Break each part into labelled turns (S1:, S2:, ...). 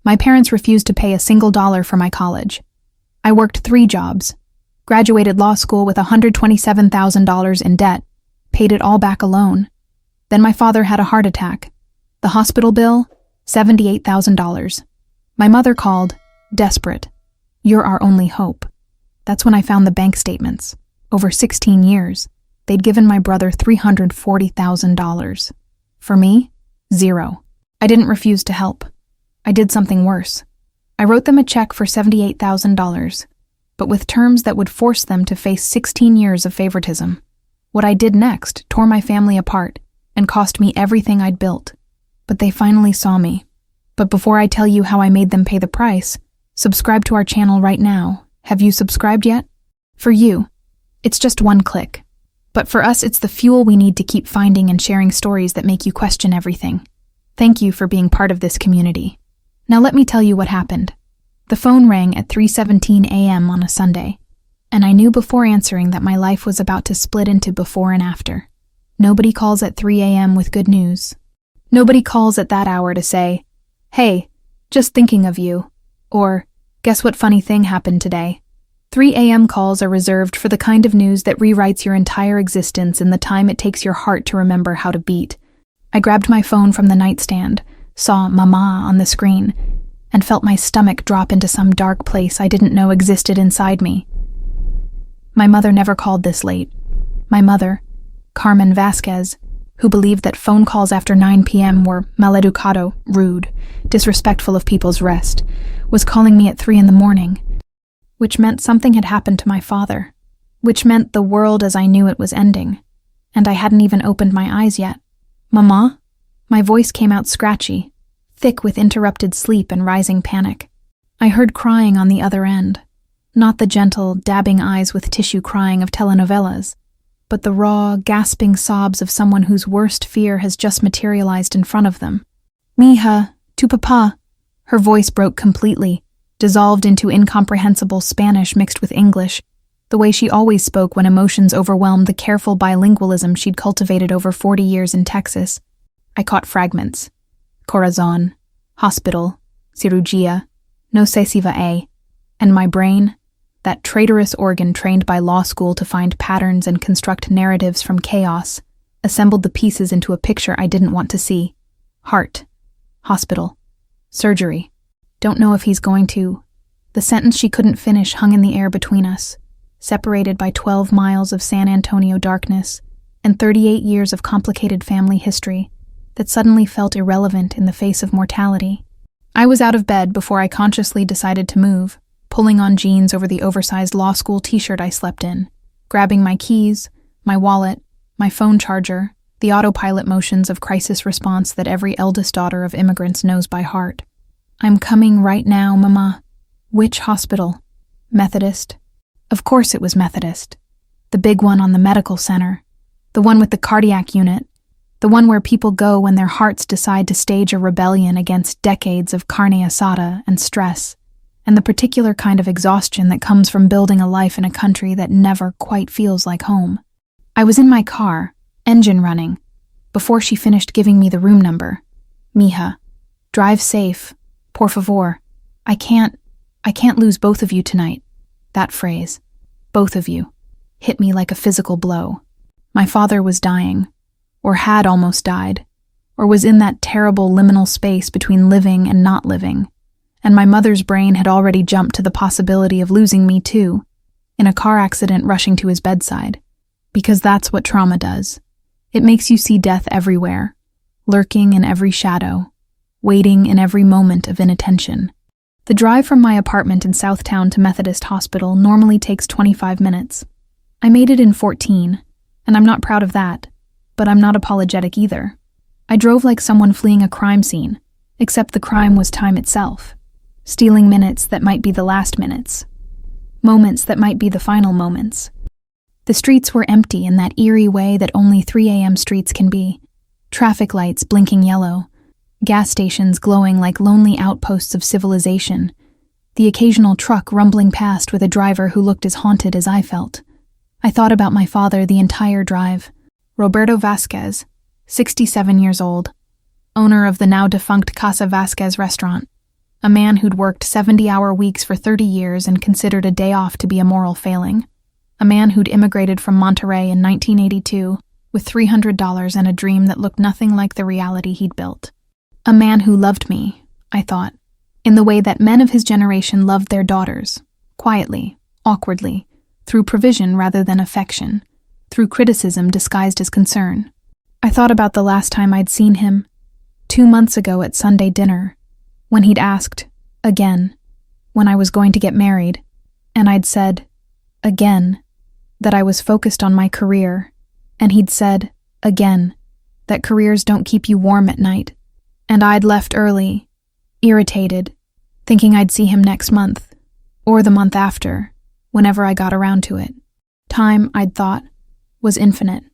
S1: My parents refused to pay a single dollar for my college. I worked 3 jobs, graduated law school with $127,000 in debt, paid it all back alone. Then my father had a heart attack. The hospital bill, $78,000. My mother called, desperate. "You're our only hope." That's when I found the bank statements. Over 16 years, they'd given my brother $340,000. For me, 0. I didn't refuse to help. I did something worse. I wrote them a check for $78,000, but with terms that would force them to face 16 years of favoritism. What I did next tore my family apart and cost me everything I'd built. But they finally saw me. But before I tell you how I made them pay the price, subscribe to our channel right now. Have you subscribed yet? For you, it's just 1 click. But for us, it's the fuel we need to keep finding and sharing stories that make you question everything. Thank you for being part of this community. Now let me tell you what happened. The phone rang at 3:17 a.m. on a Sunday, and I knew before answering that my life was about to split into before and after. Nobody calls at 3 a.m. with good news. Nobody calls at that hour to say, "Hey, just thinking of you," or "Guess what funny thing happened today?" 3 a.m. calls are reserved for the kind of news that rewrites your entire existence in the time it takes your heart to remember how to beat. I grabbed my phone from the nightstand, saw Mama on the screen, and felt my stomach drop into some dark place I didn't know existed inside me. My mother never called this late. My mother, Carmen Vasquez, who believed that phone calls after 9 p.m. were maleducado, rude, disrespectful of people's rest, was calling me at 3 in the morning, which meant something had happened to my father, which meant the world as I knew it was ending, and I hadn't even opened my eyes yet. "Mama?" My voice came out scratchy, thick with interrupted sleep and rising panic. I heard crying on the other end, not the gentle, dabbing eyes with tissue crying of telenovelas, but the raw, gasping sobs of someone whose worst fear has just materialized in front of them. "Mija, tu papa." Her voice broke completely, dissolved into incomprehensible Spanish mixed with English, the way she always spoke when emotions overwhelmed the careful bilingualism she'd cultivated over 40 years in Texas. I caught fragments. Corazon, hospital, cirugía, no sé si va a, and my brain, that traitorous organ trained by law school to find patterns and construct narratives from chaos, assembled the pieces into a picture I didn't want to see. Heart, hospital, surgery. Don't know if he's going to. The sentence she couldn't finish hung in the air between us, separated by 12 miles of San Antonio darkness and 38 years of complicated family history that suddenly felt irrelevant in the face of mortality. I was out of bed before I consciously decided to move, pulling on jeans over the oversized law school t-shirt I slept in, grabbing my keys, my wallet, my phone charger, the autopilot motions of crisis response that every eldest daughter of immigrants knows by heart. "I'm coming right now, Mama." Which hospital? Methodist? Of course it was Methodist. The big one on the medical center. The one with the cardiac unit. The one where people go when their hearts decide to stage a rebellion against decades of carne asada and stress, and the particular kind of exhaustion that comes from building a life in a country that never quite feels like home. I was in my car, engine running, before she finished giving me the room number. "Mija, drive safe, por favor. I can't lose both of you tonight." That phrase, both of you, hit me like a physical blow. My father was dying, or had almost died, or was in that terrible liminal space between living and not living, and my mother's brain had already jumped to the possibility of losing me too, in a car accident rushing to his bedside. Because that's what trauma does. It makes you see death everywhere, lurking in every shadow, waiting in every moment of inattention. The drive from my apartment in Southtown to Methodist Hospital normally takes 25 minutes. I made it in 14, and I'm not proud of that, but I'm not apologetic either. I drove like someone fleeing a crime scene, except the crime was time itself, stealing minutes that might be the last minutes, moments that might be the final moments. The streets were empty in that eerie way that only 3 a.m. streets can be, traffic lights blinking yellow, gas stations glowing like lonely outposts of civilization, the occasional truck rumbling past with a driver who looked as haunted as I felt. I thought about my father the entire drive. Roberto Vasquez, 67 years old, owner of the now-defunct Casa Vasquez restaurant, A man who'd worked 70-hour weeks for 30 years and considered a day off to be a moral failing. A man who'd immigrated from Monterey in 1982 with $300 and a dream that looked nothing like the reality he'd built. A man who loved me, I thought, in the way that men of his generation loved their daughters, quietly, awkwardly, through provision rather than affection, through criticism disguised as concern. I thought about the last time I'd seen him, 2 months ago at Sunday dinner, when he'd asked, again, when I was going to get married, and I'd said, again, that I was focused on my career, and he'd said, again, that careers don't keep you warm at night, and I'd left early, irritated, thinking I'd see him next month, or the month after, whenever I got around to it. Time, I'd thought, was infinite.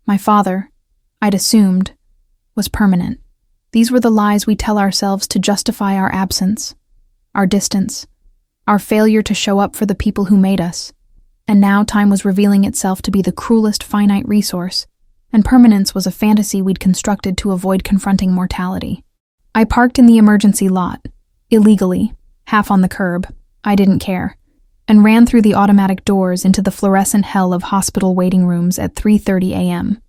S1: My father, I'd assumed, was permanent. These were the lies we tell ourselves to justify our absence, our distance, our failure to show up for the people who made us. And now time was revealing itself to be the cruelest finite resource, and permanence was a fantasy we'd constructed to avoid confronting mortality. I parked in the emergency lot, illegally, half on the curb, I didn't care, and ran through the automatic doors into the fluorescent hell of hospital waiting rooms at 3:30 a.m.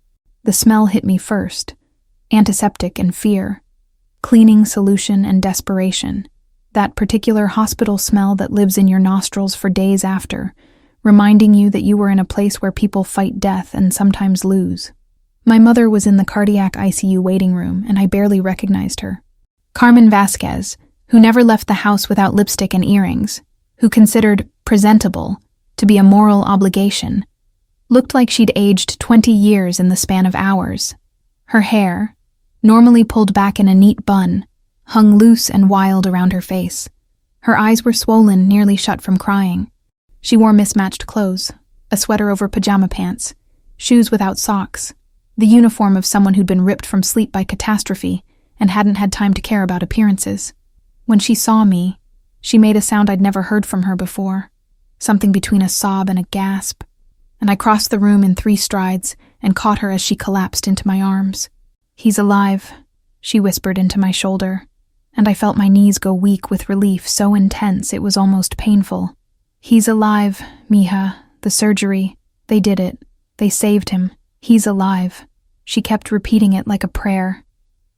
S1: The smell hit me first, antiseptic and fear, cleaning solution and desperation, that particular hospital smell that lives in your nostrils for days after, reminding you that you were in a place where people fight death and sometimes lose. My mother was in the cardiac ICU waiting room, and I barely recognized her. Carmen Vasquez, who never left the house without lipstick and earrings, who considered presentable to be a moral obligation, looked like she'd aged 20 years in the span of hours. Her hair, normally pulled back in a neat bun, hung loose and wild around her face. Her eyes were swollen, nearly shut from crying. She wore mismatched clothes, a sweater over pajama pants, shoes without socks, the uniform of someone who'd been ripped from sleep by catastrophe and hadn't had time to care about appearances. When she saw me, she made a sound I'd never heard from her before, something between a sob and a gasp, and I crossed the room in 3 strides and caught her as she collapsed into my arms. "He's alive," she whispered into my shoulder, and I felt my knees go weak with relief so intense it was almost painful. "He's alive, mija, the surgery, they did it, they saved him, he's alive." She kept repeating it like a prayer,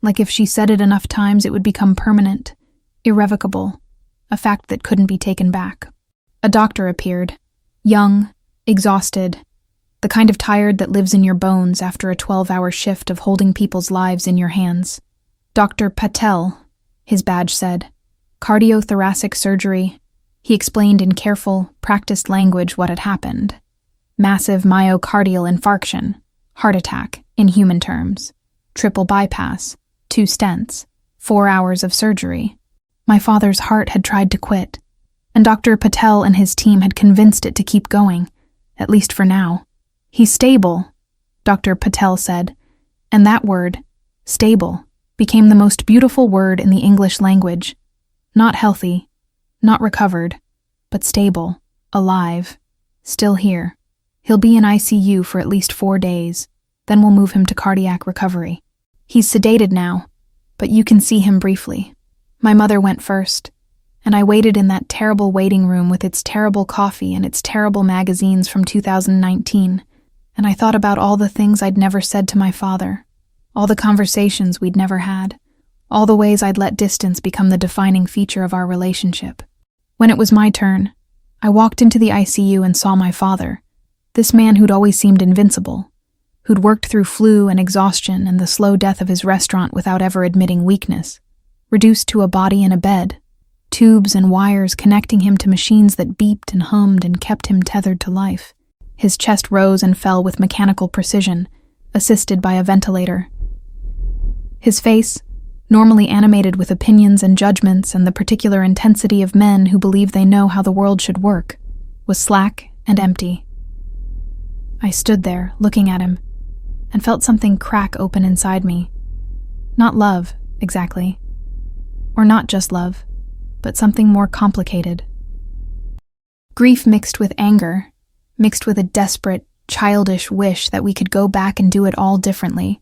S1: like if she said it enough times it would become permanent, irrevocable, a fact that couldn't be taken back. A doctor appeared, young, exhausted, the kind of tired that lives in your bones after a 12-hour shift of holding people's lives in your hands. "Dr. Patel," his badge said. "Cardiothoracic surgery." He explained in careful, practiced language what had happened. Massive myocardial infarction, heart attack, in human terms. Triple bypass, 2 stents, 4 hours of surgery. My father's heart had tried to quit, and Dr. Patel and his team had convinced it to keep going, at least for now. "He's stable," Dr. Patel said, and that word, stable, became the most beautiful word in the English language. Not healthy, not recovered, but stable, alive, still here. He'll be in ICU for at least 4 days, then we'll move him to cardiac recovery. He's sedated now, but you can see him briefly. My mother went first, and I waited in that terrible waiting room with its terrible coffee and its terrible magazines from 2019, and I thought about all the things I'd never said to my father, all the conversations we'd never had, all the ways I'd let distance become the defining feature of our relationship. When it was my turn, I walked into the ICU and saw my father, this man who'd always seemed invincible, who'd worked through flu and exhaustion and the slow death of his restaurant without ever admitting weakness, reduced to a body in a bed, tubes and wires connecting him to machines that beeped and hummed and kept him tethered to life. His chest rose and fell with mechanical precision, assisted by a ventilator. His face, normally animated with opinions and judgments and the particular intensity of men who believe they know how the world should work, was slack and empty. I stood there, looking at him, and felt something crack open inside me. Not love, exactly. Or not just love, but something more complicated. Grief mixed with anger, mixed with a desperate, childish wish that we could go back and do it all differently,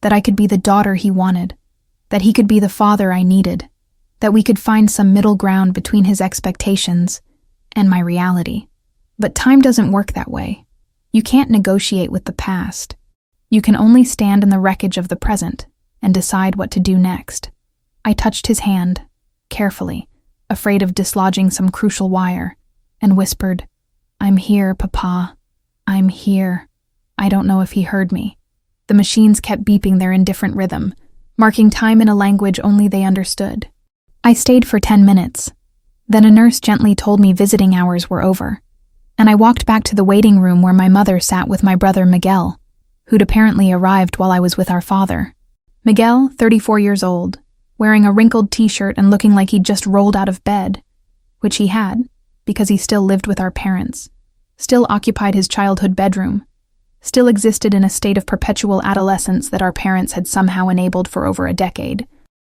S1: that I could be the daughter he wanted, that he could be the father I needed, that we could find some middle ground between his expectations and my reality. But time doesn't work that way. You can't negotiate with the past. You can only stand in the wreckage of the present and decide what to do next. I touched his hand, carefully, afraid of dislodging some crucial wire, and whispered, "I'm here, Papa. I'm here." I don't know if he heard me. The machines kept beeping their indifferent rhythm, marking time in a language only they understood. I stayed for 10 minutes. Then a nurse gently told me visiting hours were over, and I walked back to the waiting room where my mother sat with my brother Miguel, who'd apparently arrived while I was with our father. Miguel, 34 years old, wearing a wrinkled t-shirt and looking like he'd just rolled out of bed, which he had, because he still lived with our parents, still occupied his childhood bedroom, still existed in a state of perpetual adolescence that our parents had somehow enabled for over a decade.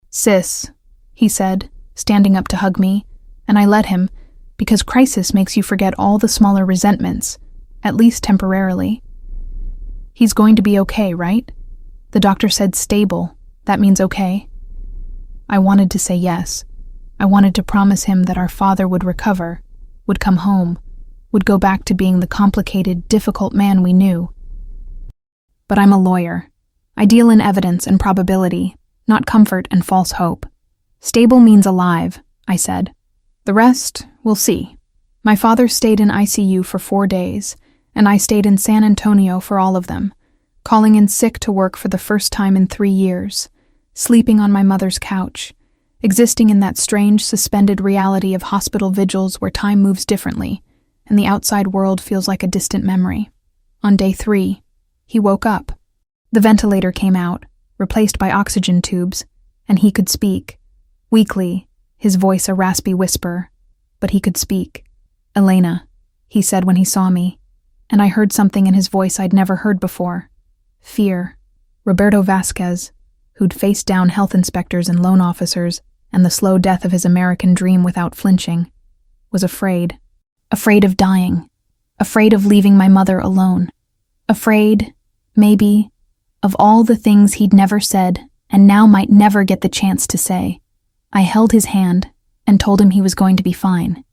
S1: "Sis," he said, standing up to hug me, and I let him, because crisis makes you forget all the smaller resentments, at least temporarily. "He's going to be okay, right? The doctor said stable. That means okay." I wanted to say yes. I wanted to promise him that our father would recover, would come home, would go back to being the complicated, difficult man we knew. But I'm a lawyer. I deal in evidence and probability, not comfort and false hope. "Stable means alive," I said. "The rest, we'll see." My father stayed in ICU for 4 days, and I stayed in San Antonio for all of them, calling in sick to work for the first time in 3 years, sleeping on my mother's couch, existing in that strange, suspended reality of hospital vigils where time moves differently, and the outside world feels like a distant memory. On day 3, he woke up. The ventilator came out, replaced by oxygen tubes, and he could speak. Weakly, his voice a raspy whisper, but he could speak. "Elena," he said when he saw me, and I heard something in his voice I'd never heard before. Fear. Roberto Vasquez, who'd faced down health inspectors and loan officers and the slow death of his American dream without flinching, was afraid. Afraid of dying. Afraid of leaving my mother alone. Afraid, maybe, of all the things he'd never said and now might never get the chance to say. I held his hand and told him he was going to be fine,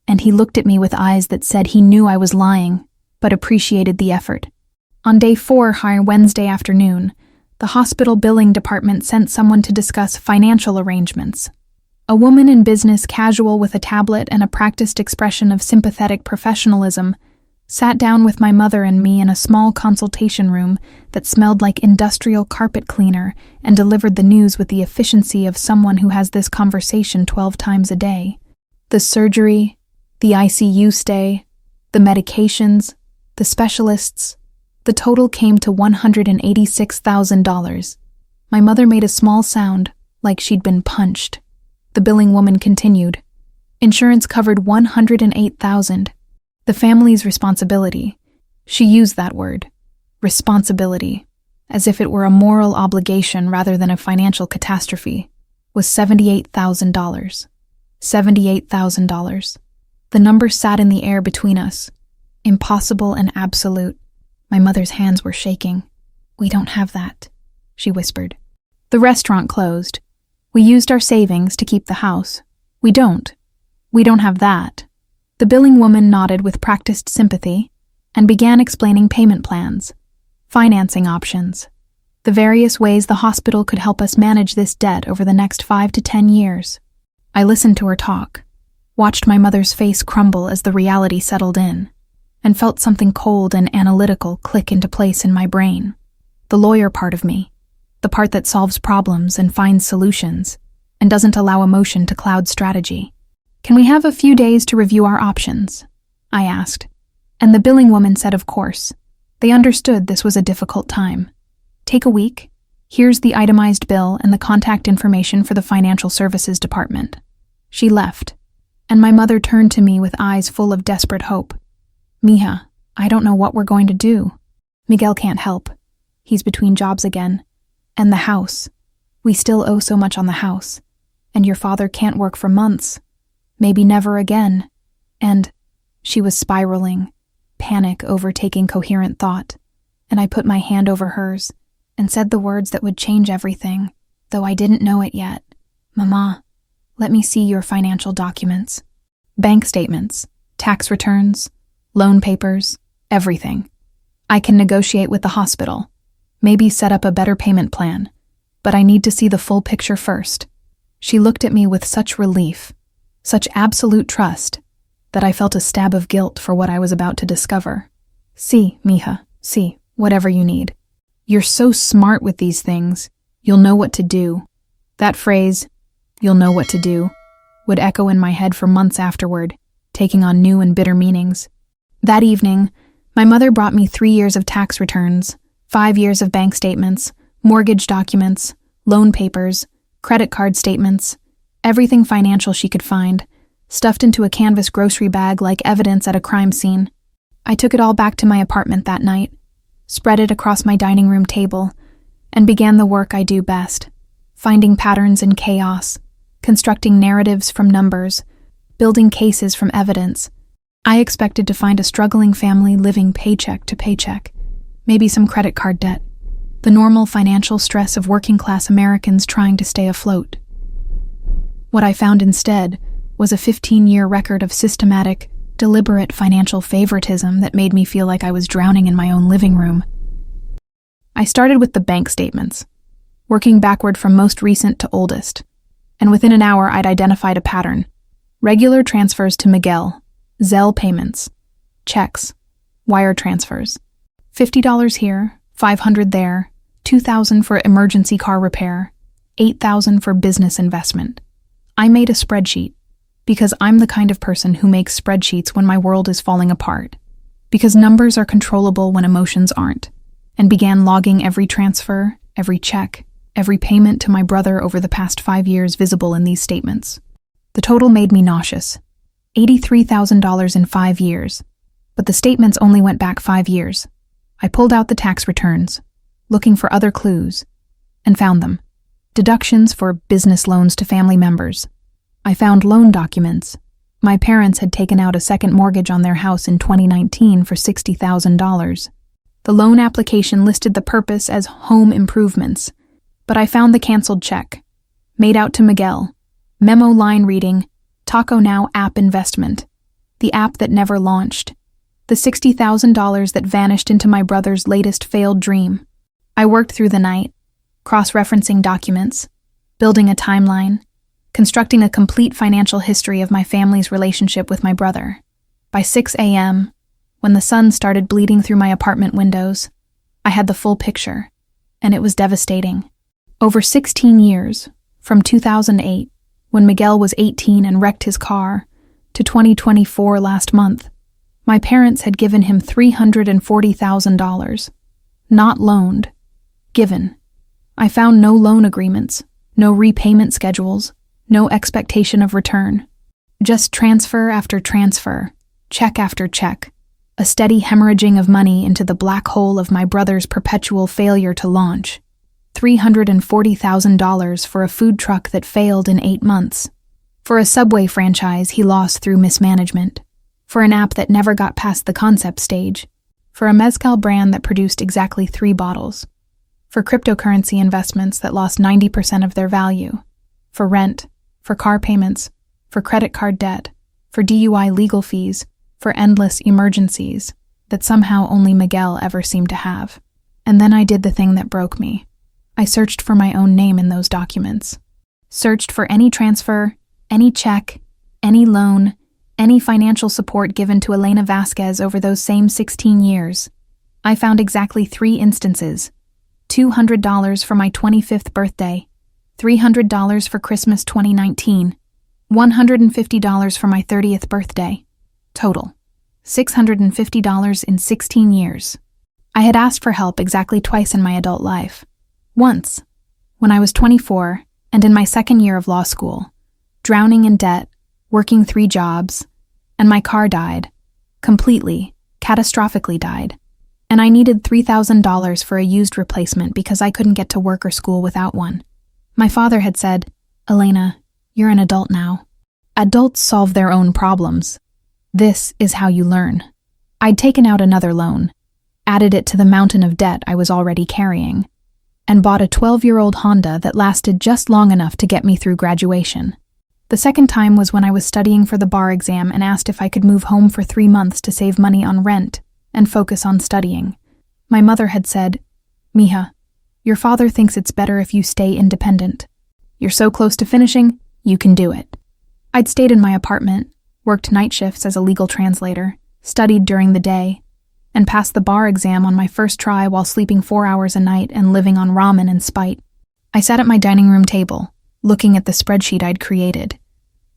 S1: and he looked at me with eyes that said he knew I was lying, but appreciated the effort. On day 4, Wednesday afternoon, the hospital billing department sent someone to discuss financial arrangements. A woman in business casual with a tablet and a practiced expression of sympathetic professionalism sat down with my mother and me in a small consultation room that smelled like industrial carpet cleaner and delivered the news with the efficiency of someone who has this conversation 12 times a day. The surgery, the ICU stay, the medications, the specialists, the total came to $186,000. My mother made a small sound, like she'd been punched. The billing woman continued. Insurance covered $108,000. The family's responsibility. She used that word, responsibility, as if it were a moral obligation rather than a financial catastrophe, was $78,000. $78,000. The number sat in the air between us, impossible and absolute. My mother's hands were shaking. "We don't have that," she whispered. "The restaurant closed. We used our savings to keep the house. We don't. We don't have that." The billing woman nodded with practiced sympathy and began explaining payment plans, financing options, the various ways the hospital could help us manage this debt over the next 5 to 10 years. I listened to her talk, watched my mother's face crumble as the reality settled in, and felt something cold and analytical click into place in my brain. The lawyer part of me, the part that solves problems and finds solutions, and doesn't allow emotion to cloud strategy. "Can we have a few days to review our options?" I asked, and the billing woman said of course. They understood this was a difficult time. "Take a week. Here's the itemized bill and the contact information for the financial services department." She left, and my mother turned to me with eyes full of desperate hope. "Mija, I don't know what we're going to do. Miguel can't help. He's between jobs again. And the house. We still owe so much on the house. And your father can't work for months. Maybe never again." And she was spiraling, panic overtaking coherent thought, and I put my hand over hers and said the words that would change everything, though I didn't know it yet. "Mama, Let me see your financial documents. Bank statements, tax returns, loan papers, everything. I can negotiate with the hospital, maybe set up a better payment plan, but I need to see the full picture first. She looked at me with such relief, such absolute trust, that I felt a stab of guilt for what I was about to discover. See, mija, see, whatever you need. You're so smart with these things, you'll know what to do. That phrase, you'll know what to do, would echo in my head for months afterward, taking on new and bitter meanings. That evening, my mother brought me 3 years of tax returns, 5 years of bank statements, mortgage documents, loan papers, credit card statements, everything financial she could find, stuffed into a canvas grocery bag like evidence at a crime scene. I took it all back to my apartment that night, spread it across my dining room table, and began the work I do best, finding patterns in chaos, constructing narratives from numbers, building cases from evidence. I expected to find a struggling family living paycheck to paycheck, maybe some credit card debt, the normal financial stress of working-class Americans trying to stay afloat. What I found instead was a 15-year record of systematic, deliberate financial favoritism that made me feel like I was drowning in my own living room. I started with the bank statements, working backward from most recent to oldest, and within an hour I'd identified a pattern. Regular transfers to Miguel, Zelle payments, checks, wire transfers. $50 here, $500 there, $2,000 for emergency car repair, $8,000 for business investment. I made a spreadsheet, because I'm the kind of person who makes spreadsheets when my world is falling apart, because numbers are controllable when emotions aren't, and began logging every transfer, every check, every payment to my brother over the past 5 years visible in these statements. The total made me nauseous. $83,000 in 5 years, but the statements only went back 5 years. I pulled out the tax returns, looking for other clues, and found them. Deductions for business loans to family members. I found loan documents. My parents had taken out a second mortgage on their house in 2019 for $60,000. The loan application listed the purpose as home improvements, but I found the canceled check, made out to Miguel, memo line reading, Taco Now app investment, the app that never launched, the $60,000 that vanished into my brother's latest failed dream. I worked through the night, cross-referencing documents, building a timeline, constructing a complete financial history of my family's relationship with my brother. By 6 a.m., when the sun started bleeding through my apartment windows, I had the full picture, and it was devastating. Over 16 years, from 2008, when Miguel was 18 and wrecked his car, to 2024 last month, my parents had given him $340,000. Not loaned, given. I found no loan agreements, no repayment schedules, no expectation of return. Just transfer after transfer, check after check, a steady hemorrhaging of money into the black hole of my brother's perpetual failure to launch. $340,000 for a food truck that failed in 8 months. For a Subway franchise he lost through mismanagement. For an app that never got past the concept stage. For a mezcal brand that produced exactly 3 bottles. For cryptocurrency investments that lost 90% of their value. For rent, for car payments, for credit card debt, for DUI legal fees, for endless emergencies that somehow only Miguel ever seemed to have. And then I did the thing that broke me. I searched for my own name in those documents. Searched for any transfer, any check, any loan, any financial support given to Elena Vasquez over those same 16 years. I found exactly 3 instances. $200 for my 25th birthday, $300 for Christmas 2019, $150 for my 30th birthday. Total, $650 in 16 years. I had asked for help exactly twice in my adult life. Once, when I was 24 and in my second year of law school, drowning in debt, working 3 jobs, and my car died, completely, catastrophically died, and I needed $3,000 for a used replacement because I couldn't get to work or school without one. My father had said, "Elena, you're an adult now. Adults solve their own problems. This is how you learn." I'd taken out another loan, added it to the mountain of debt I was already carrying, and bought a 12-year-old Honda that lasted just long enough to get me through graduation. The second time was when I was studying for the bar exam and asked if I could move home for 3 months to save money on rent and focus on studying. My mother had said, "Mija, your father thinks it's better if you stay independent. You're so close to finishing, you can do it." I'd stayed in my apartment, worked night shifts as a legal translator, studied during the day, and passed the bar exam on my first try while sleeping 4 hours a night and living on ramen in spite. I sat at my dining room table, looking at the spreadsheet I'd created.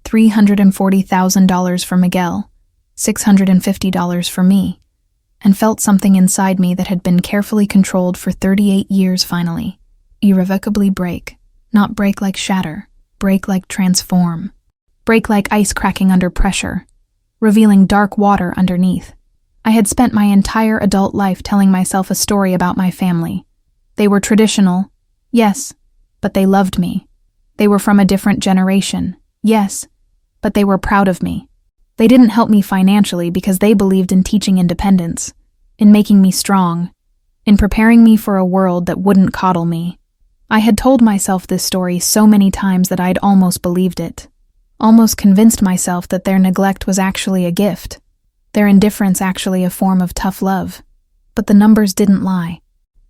S1: $340,000 for Miguel, $650 for me, and felt something inside me that had been carefully controlled for 38 years finally irrevocably break. Not break like shatter, break like transform. Break like ice cracking under pressure, revealing dark water underneath. I had spent my entire adult life telling myself a story about my family. They were traditional, yes, but they loved me. They were from a different generation, yes, but they were proud of me. They didn't help me financially because they believed in teaching independence, in making me strong, in preparing me for a world that wouldn't coddle me. I had told myself this story so many times that I'd almost believed it, almost convinced myself that their neglect was actually a gift, their indifference actually a form of tough love. But the numbers didn't lie.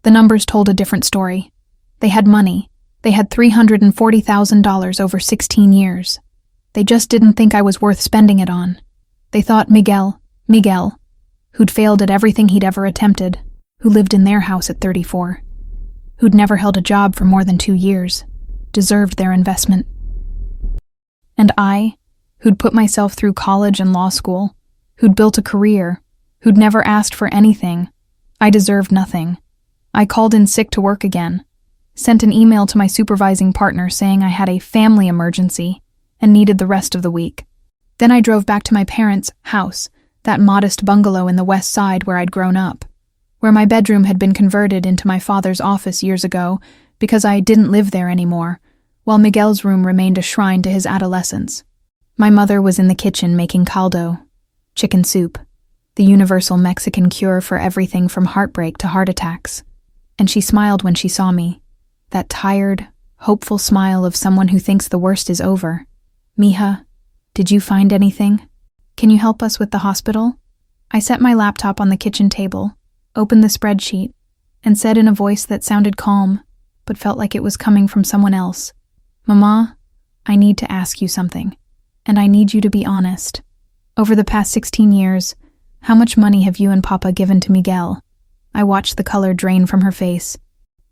S1: The numbers told a different story. They had money. They had $340,000 over 16 years. They just didn't think I was worth spending it on. They thought Miguel, who'd failed at everything he'd ever attempted, who lived in their house at 34, who'd never held a job for more than 2 years, deserved their investment. And I, who'd put myself through college and law school, who'd built a career, who'd never asked for anything, I deserved nothing. I called in sick to work again, sent an email to my supervising partner saying I had a family emergency and needed the rest of the week. Then I drove back to my parents' house, that modest bungalow in the west side where I'd grown up, where my bedroom had been converted into my father's office years ago because I didn't live there anymore, while Miguel's room remained a shrine to his adolescence. My mother was in the kitchen making caldo, chicken soup, the universal Mexican cure for everything from heartbreak to heart attacks, and she smiled when she saw me, that tired, hopeful smile of someone who thinks the worst is over. "Mija, did you find anything? Can you help us with the hospital?" I set my laptop on the kitchen table, opened the spreadsheet, and said in a voice that sounded calm, but felt like it was coming from someone else, "Mama, I need to ask you something, and I need you to be honest. Over the past 16 years, how much money have you and Papa given to Miguel?" I watched the color drain from her face,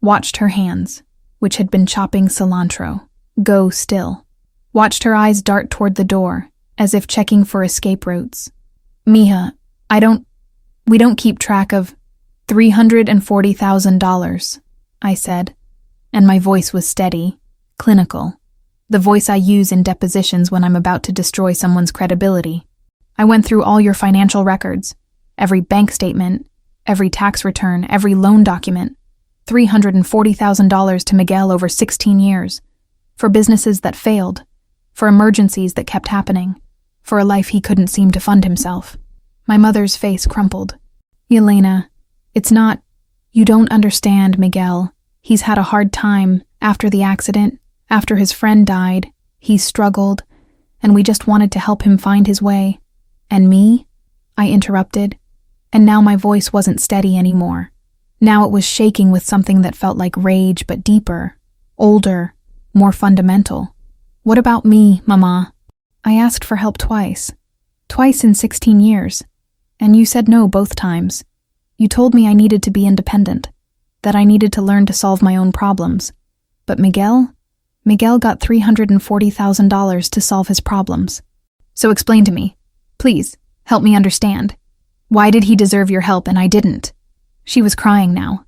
S1: watched her hands, which had been chopping cilantro, go still, watched her eyes dart toward the door, as if checking for escape routes. "Mija, we don't keep track of $340,000, I said, and my voice was steady, clinical, the voice I use in depositions when I'm about to destroy someone's credibility. "I went through all your financial records, every bank statement, every tax return, every loan document. $340,000 to Miguel over 16 years, for businesses that failed, for emergencies that kept happening, for a life he couldn't seem to fund himself." My mother's face crumpled. "Elena, it's not, you don't understand Miguel. He's had a hard time after the accident, after his friend died. He's struggled, and we just wanted to help him find his way." "And me?" I interrupted, and now my voice wasn't steady anymore. Now it was shaking with something that felt like rage but deeper, older, more fundamental. "What about me, Mama? I asked for help twice in 16 years, and you said no both times. You told me I needed to be independent, that I needed to learn to solve my own problems. But Miguel got $340,000 to solve his problems. So explain to me. Please, help me understand. Why did he deserve your help and I didn't?" She was crying now,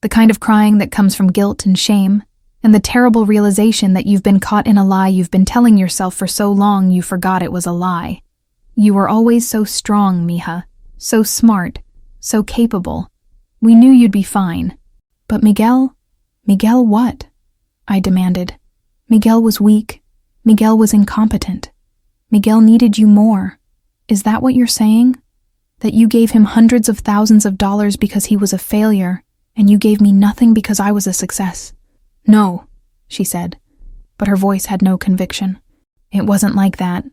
S1: the kind of crying that comes from guilt and shame, and the terrible realization that you've been caught in a lie you've been telling yourself for so long you forgot it was a lie. "You were always so strong, Mija, so smart, so capable. We knew you'd be fine. But Miguel what?" I demanded. "Miguel was weak. Miguel was incompetent. Miguel needed you more. Is that what you're saying? That you gave him hundreds of thousands of dollars because he was a failure, and you gave me nothing because I was a success?" "No," she said, but her voice had no conviction. It wasn't like that.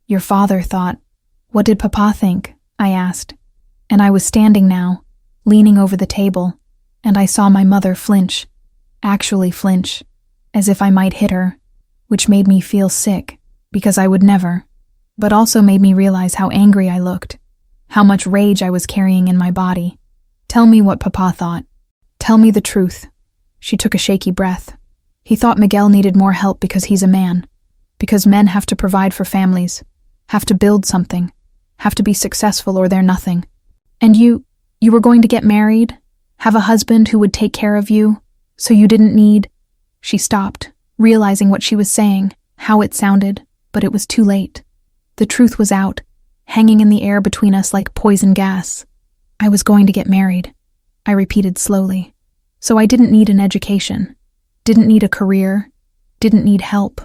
S1: Your father thought. What did Papa think? I asked. And I was standing now, leaning over the table, and I saw my mother flinch. Actually flinch, as if I might hit her, which made me feel sick, because I would never, but also made me realize how angry I looked, how much rage I was carrying in my body. Tell me what Papa thought. Tell me the truth. She took a shaky breath. He thought Miguel needed more help because he's a man, because men have to provide for families, have to build something, have to be successful or they're nothing. And you were going to get married, have a husband who would take care of you, so you didn't need. She stopped, realizing what she was saying, how it sounded, but it was too late. The truth was out, hanging in the air between us like poison gas. I was going to get married, I repeated slowly. So I didn't need an education, didn't need a career, didn't need help,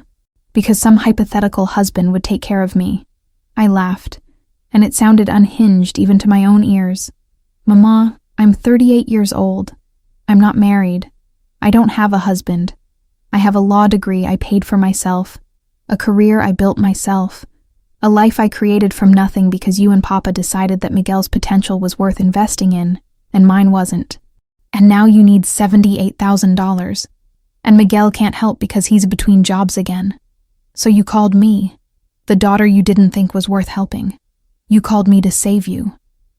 S1: because some hypothetical husband would take care of me. I laughed, and it sounded unhinged even to my own ears. Mama, I'm 38 years old. I'm not married. I don't have a husband. I have a law degree I paid for myself, a career I built myself, a life I created from nothing because you and Papa decided that Miguel's potential was worth investing in, and mine wasn't. And now you need $78,000. And Miguel can't help because he's between jobs again. So you called me, the daughter you didn't think was worth helping. You called me to save you.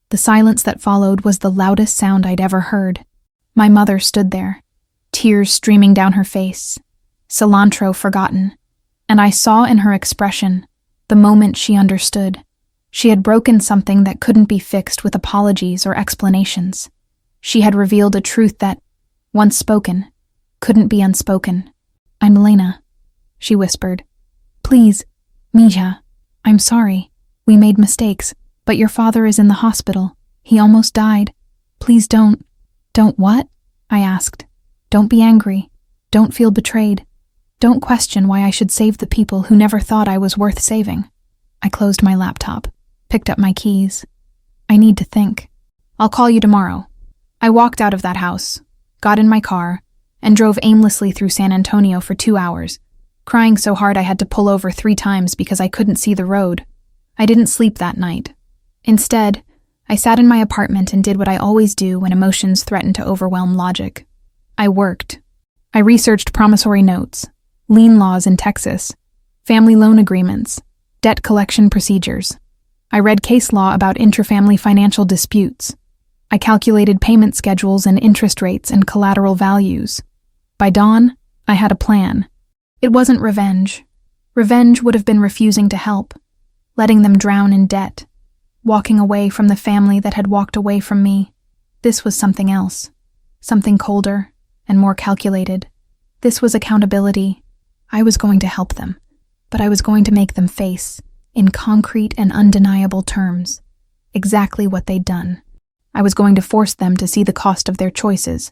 S1: The silence that followed was the loudest sound I'd ever heard. My mother stood there, tears streaming down her face, cilantro forgotten, and I saw in her expression the moment she understood. She had broken something that couldn't be fixed with apologies or explanations. She had revealed a truth that, once spoken, couldn't be unspoken. I'm Elena, she whispered. Please, Mija, I'm sorry. We made mistakes, but your father is in the hospital. He almost died. Please don't. Don't what? I asked. Don't be angry. Don't feel betrayed. Don't question why I should save the people who never thought I was worth saving. I closed my laptop, picked up my keys. I need to think. I'll call you tomorrow. I walked out of that house, got in my car, and drove aimlessly through San Antonio for 2 hours, crying so hard I had to pull over 3 times because I couldn't see the road. I didn't sleep that night. Instead, I sat in my apartment and did what I always do when emotions threaten to overwhelm logic. I worked. I researched promissory notes, lien laws in Texas, family loan agreements, debt collection procedures. I read case law about intrafamily financial disputes. I calculated payment schedules and interest rates and collateral values. By dawn, I had a plan. It wasn't revenge. Revenge would have been refusing to help, letting them drown in debt, walking away from the family that had walked away from me. This was something else, something colder and more calculated. This was accountability. I was going to help them, but I was going to make them face, in concrete and undeniable terms, exactly what they'd done. I was going to force them to see the cost of their choices,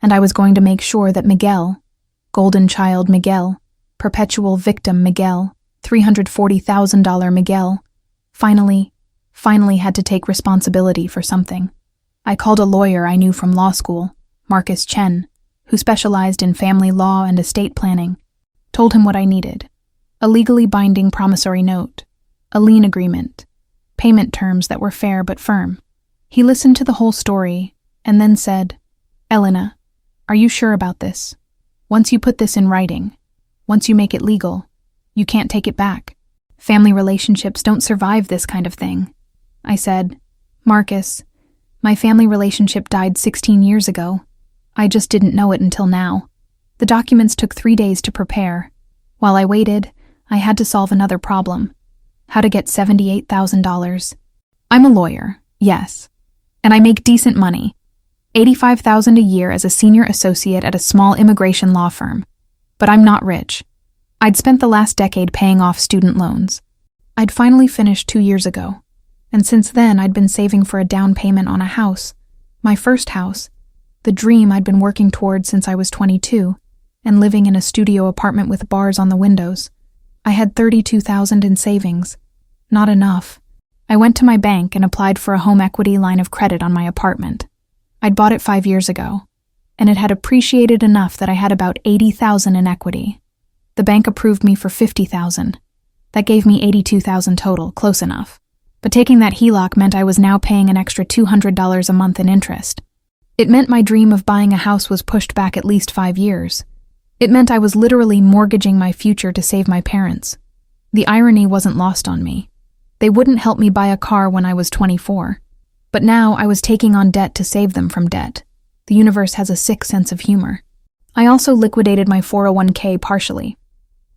S1: and I was going to make sure that Miguel, golden child Miguel, perpetual victim Miguel, $340,000 Miguel, finally had to take responsibility for something. I called a lawyer I knew from law school, Marcus Chen, who specialized in family law and estate planning, told him what I needed: a legally binding promissory note, a lien agreement, payment terms that were fair but firm. He listened to the whole story and then said, Elena, are you sure about this? Once you put this in writing, once you make it legal, you can't take it back. Family relationships don't survive this kind of thing. I said, Marcus, my family relationship died 16 years ago. I just didn't know it until now. The documents took 3 days to prepare. While I waited, I had to solve another problem: how to get $78,000. I'm a lawyer, yes, and I make decent money, $85,000 a year as a senior associate at a small immigration law firm. But I'm not rich. I'd spent the last decade paying off student loans. I'd finally finished 2 years ago, and since then I'd been saving for a down payment on a house, my first house, the dream I'd been working toward since I was 22, and living in a studio apartment with bars on the windows. I had $32,000 in savings. Not enough. I went to my bank and applied for a home equity line of credit on my apartment. I'd bought it 5 years ago, and it had appreciated enough that I had about $80,000 in equity. The bank approved me for $50,000. That gave me $82,000 total, close enough. But taking that HELOC meant I was now paying an extra $200 a month in interest. It meant my dream of buying a house was pushed back at least 5 years. It meant I was literally mortgaging my future to save my parents. The irony wasn't lost on me. They wouldn't help me buy a car when I was 24. But now I was taking on debt to save them from debt. The universe has a sick sense of humor. I also liquidated my 401k partially.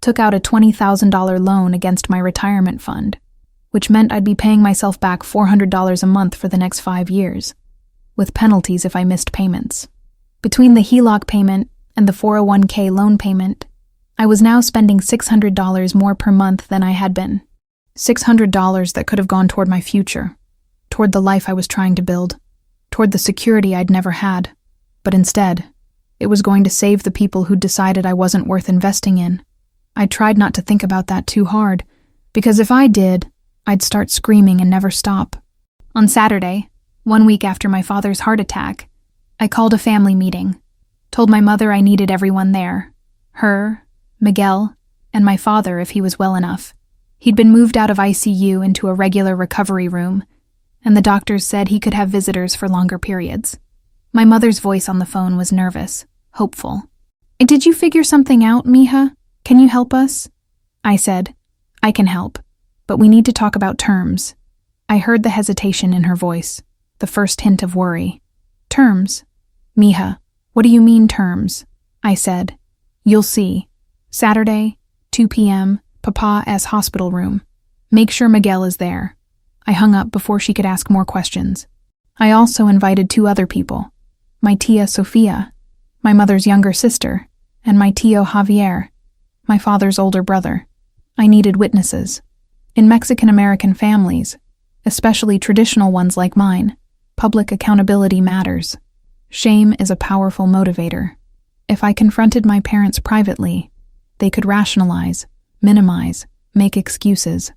S1: Took out a $20,000 loan against my retirement fund, which meant I'd be paying myself back $400 a month for the next 5 years, with penalties if I missed payments. Between the HELOC payment and the 401k loan payment, I was now spending $600 more per month than I had been. $600 that could have gone toward my future, toward the life I was trying to build, toward the security I'd never had. But instead, it was going to save the people who'd decided I wasn't worth investing in. I tried not to think about that too hard, because if I did, I'd start screaming and never stop. On Saturday, 1 week after my father's heart attack, I called a family meeting, told my mother I needed everyone there, her, Miguel, and my father if he was well enough. He'd been moved out of ICU into a regular recovery room, and the doctors said he could have visitors for longer periods. My mother's voice on the phone was nervous, hopeful. "Did you figure something out, mija? Can you help us?" I said, "I can help, but we need to talk about terms." I heard the hesitation in her voice, the first hint of worry. "Terms? Mija, what do you mean terms?" I said. "You'll see. Saturday, 2 p.m., Papa's hospital room. Make sure Miguel is there." I hung up before she could ask more questions. I also invited 2 other people. My tia Sofia, my mother's younger sister, and my tío Javier, my father's older brother. I needed witnesses. In Mexican-American families, especially traditional ones like mine, public accountability matters. Shame is a powerful motivator. If I confronted my parents privately, they could rationalize, minimize, make excuses.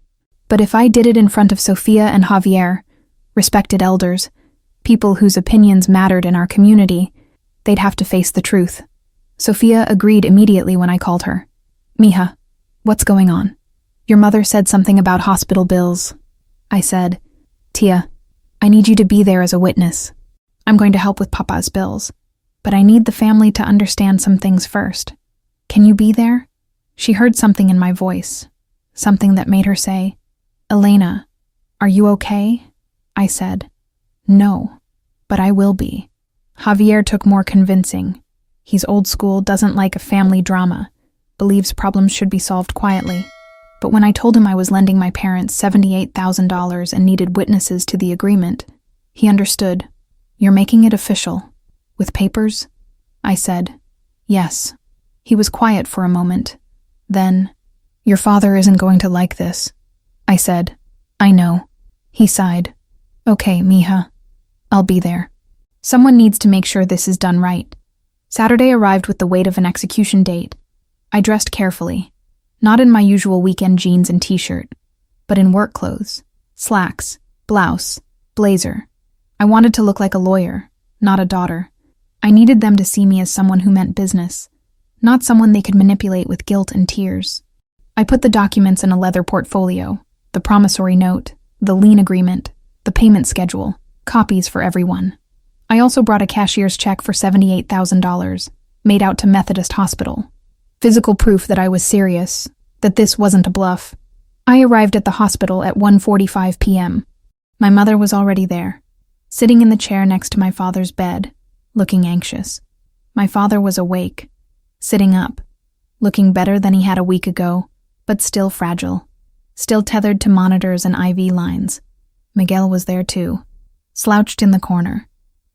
S1: But if I did it in front of Sofia and Javier, respected elders, people whose opinions mattered in our community, they'd have to face the truth. Sofia agreed immediately when I called her. "Mija, what's going on?" "Your mother said something about hospital bills." I said, "Tia, I need you to be there as a witness. I'm going to help with Papa's bills, but I need the family to understand some things first. Can you be there?" She heard something in my voice, something that made her say, "Elena, are you okay?" I said, "No, but I will be." Javier took more convincing. He's old school, doesn't like a family drama, believes problems should be solved quietly. But when I told him I was lending my parents $78,000 and needed witnesses to the agreement, he understood. "You're making it official. With papers?" I said, "Yes." He was quiet for a moment. Then, "Your father isn't going to like this." I said, "I know." He sighed. "Okay, mija. I'll be there. Someone needs to make sure this is done right." Saturday arrived with the weight of an execution date. I dressed carefully, not in my usual weekend jeans and t-shirt, but in work clothes, slacks, blouse, blazer. I wanted to look like a lawyer, not a daughter. I needed them to see me as someone who meant business, not someone they could manipulate with guilt and tears. I put the documents in a leather portfolio, the promissory note, the lien agreement, the payment schedule, copies for everyone. I also brought a cashier's check for $78,000, made out to Methodist Hospital. Physical proof that I was serious, that this wasn't a bluff. I arrived at the hospital at 1:45 p.m. My mother was already there, sitting in the chair next to my father's bed, looking anxious. My father was awake, sitting up, looking better than he had a week ago, but still fragile, still tethered to monitors and IV lines. Miguel was there too, slouched in the corner,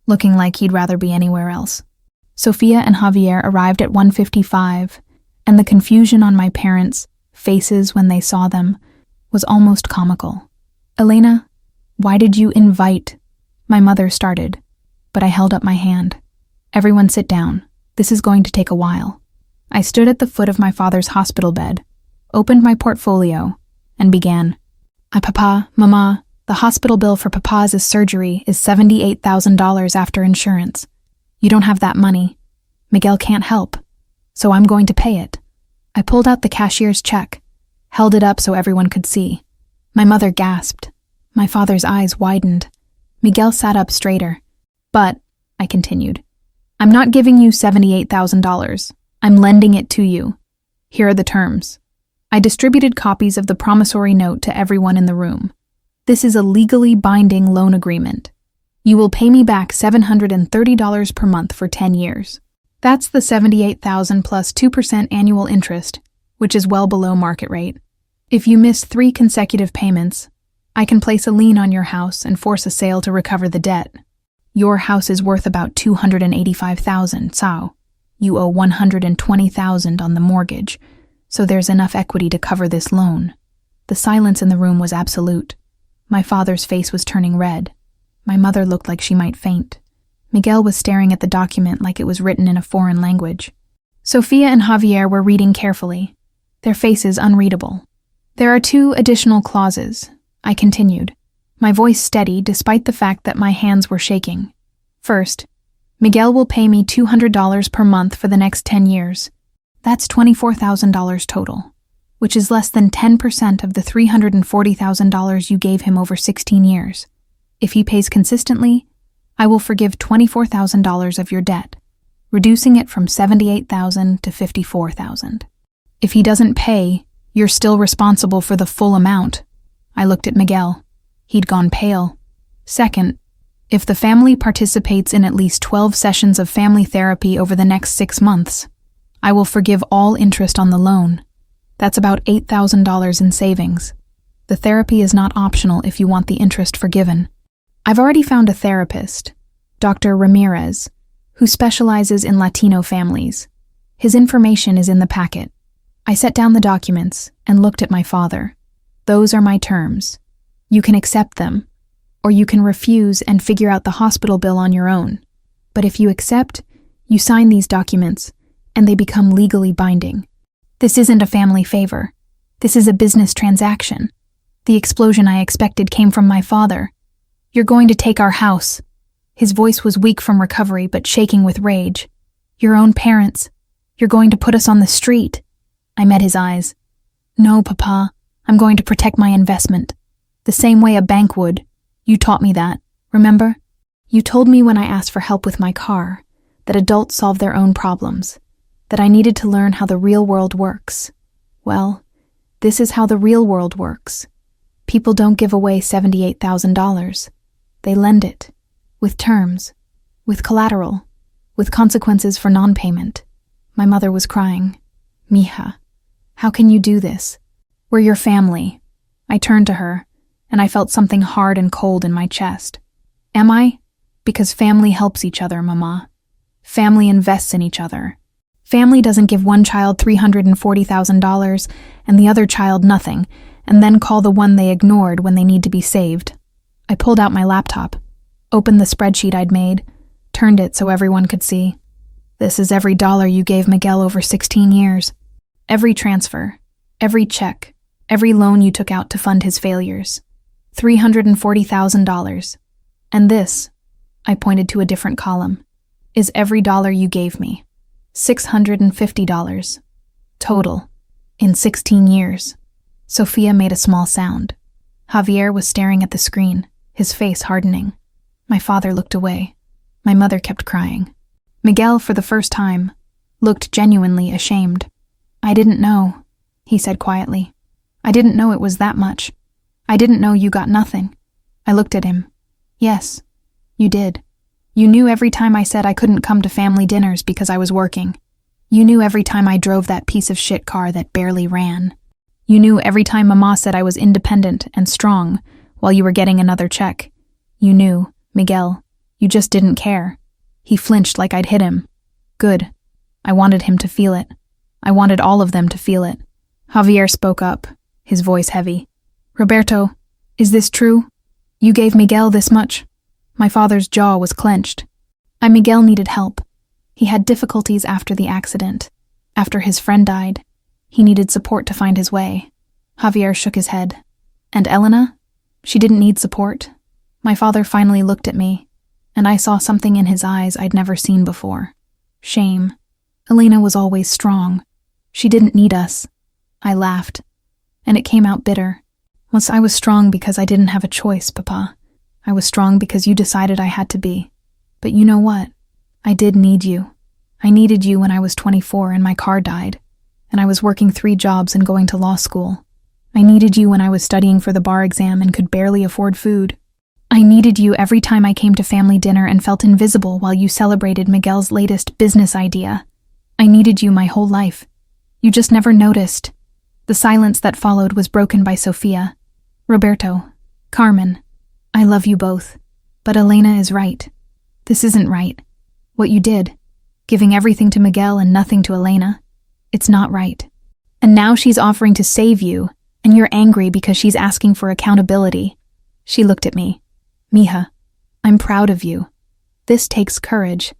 S1: looking like he'd rather be anywhere else. Sofia and Javier arrived at 1:55, and the confusion on my parents' faces when they saw them was almost comical. "Elena, why did you invite?" My mother started, but I held up my hand. "Everyone sit down. This is going to take a while." I stood at the foot of my father's hospital bed, opened my portfolio, and began. Papa, Mama, the hospital bill for Papa's surgery is $78,000 after insurance. You don't have that money. Miguel can't help, so I'm going to pay it. I pulled out the cashier's check, held it up so everyone could see. My mother gasped. My father's eyes widened. Miguel sat up straighter. But, I continued, I'm not giving you $78,000. I'm lending it to you. Here are the terms. I distributed copies of the promissory note to everyone in the room. This is a legally binding loan agreement. You will pay me back $730 per month for 10 years. That's the $78,000 plus 2% annual interest, which is well below market rate. If you miss 3 consecutive payments, I can place a lien on your house and force a sale to recover the debt. Your house is worth about $285,000, so you owe $120,000 on the mortgage, so there's enough equity to cover this loan. The silence in the room was absolute. My father's face was turning red. My mother looked like she might faint. Miguel was staring at the document like it was written in a foreign language. Sophia and Javier were reading carefully, their faces unreadable. There are 2 additional clauses, I continued, my voice steady despite the fact that my hands were shaking. First, Miguel will pay me $200 per month for the next 10 years. That's $24,000 total, which is less than 10% of the $340,000 you gave him over 16 years. If he pays consistently, I will forgive $24,000 of your debt, reducing it from $78,000 to $54,000. If he doesn't pay, you're still responsible for the full amount. I looked at Miguel. He'd gone pale. Second, if the family participates in at least 12 sessions of family therapy over the next 6 months, I will forgive all interest on the loan. That's about $8,000 in savings. The therapy is not optional if you want the interest forgiven. I've already found a therapist, Dr. Ramirez, who specializes in Latino families. His information is in the packet. I set down the documents and looked at my father. Those are my terms. You can accept them, or you can refuse and figure out the hospital bill on your own. But if you accept, you sign these documents, and they become legally binding. This isn't a family favor. This is a business transaction. The explosion I expected came from my father. You're going to take our house. His voice was weak from recovery but shaking with rage. Your own parents. You're going to put us on the street. I met his eyes. No, Papa. I'm going to protect my investment. The same way a bank would. You taught me that, remember? You told me when I asked for help with my car that adults solve their own problems, that I needed to learn how the real world works. Well, this is how the real world works. People don't give away $78,000. They lend it, with terms, with collateral, with consequences for non-payment. My mother was crying. Mija, how can you do this? We're your family. I turned to her, and I felt something hard and cold in my chest. Am I? Because family helps each other, Mama. Family invests in each other. Family doesn't give one child $340,000 and the other child nothing, and then call the one they ignored when they need to be saved. I pulled out my laptop, opened the spreadsheet I'd made, turned it so everyone could see. This is every dollar you gave Miguel over 16 years. Every transfer, every check, every loan you took out to fund his failures. $340,000. And this, I pointed to a different column, is every dollar you gave me. $650. Total. In 16 years. Sophia made a small sound. Javier was staring at the screen, his face hardening. My father looked away. My mother kept crying. Miguel, for the first time, looked genuinely ashamed. I didn't know, he said quietly. I didn't know it was that much. I didn't know you got nothing. I looked at him. Yes, you did. You knew every time I said I couldn't come to family dinners because I was working. You knew every time I drove that piece of shit car that barely ran. You knew every time Mama said I was independent and strong while you were getting another check. You knew, Miguel. You just didn't care. He flinched like I'd hit him. Good. I wanted him to feel it. I wanted all of them to feel it. Javier spoke up, his voice heavy. Roberto, is this true? You gave Miguel this much? My father's jaw was clenched. Miguel needed help. He had difficulties after the accident. After his friend died, he needed support to find his way. Javier shook his head. And Elena? She didn't need support. My father finally looked at me, and I saw something in his eyes I'd never seen before. Shame. Elena was always strong. She didn't need us. I laughed, and it came out bitter. I was strong because I didn't have a choice, Papa. I was strong because you decided I had to be. But you know what? I did need you. I needed you when I was 24 and my car died, and I was working 3 jobs and going to law school. I needed you when I was studying for the bar exam and could barely afford food. I needed you every time I came to family dinner and felt invisible while you celebrated Miguel's latest business idea. I needed you my whole life. You just never noticed. The silence that followed was broken by Sophia. Roberto, Carmen, I love you both. But Elena is right. This isn't right. What you did, giving everything to Miguel and nothing to Elena, it's not right. And now she's offering to save you, and you're angry because she's asking for accountability. She looked at me. Mija, I'm proud of you. This takes courage.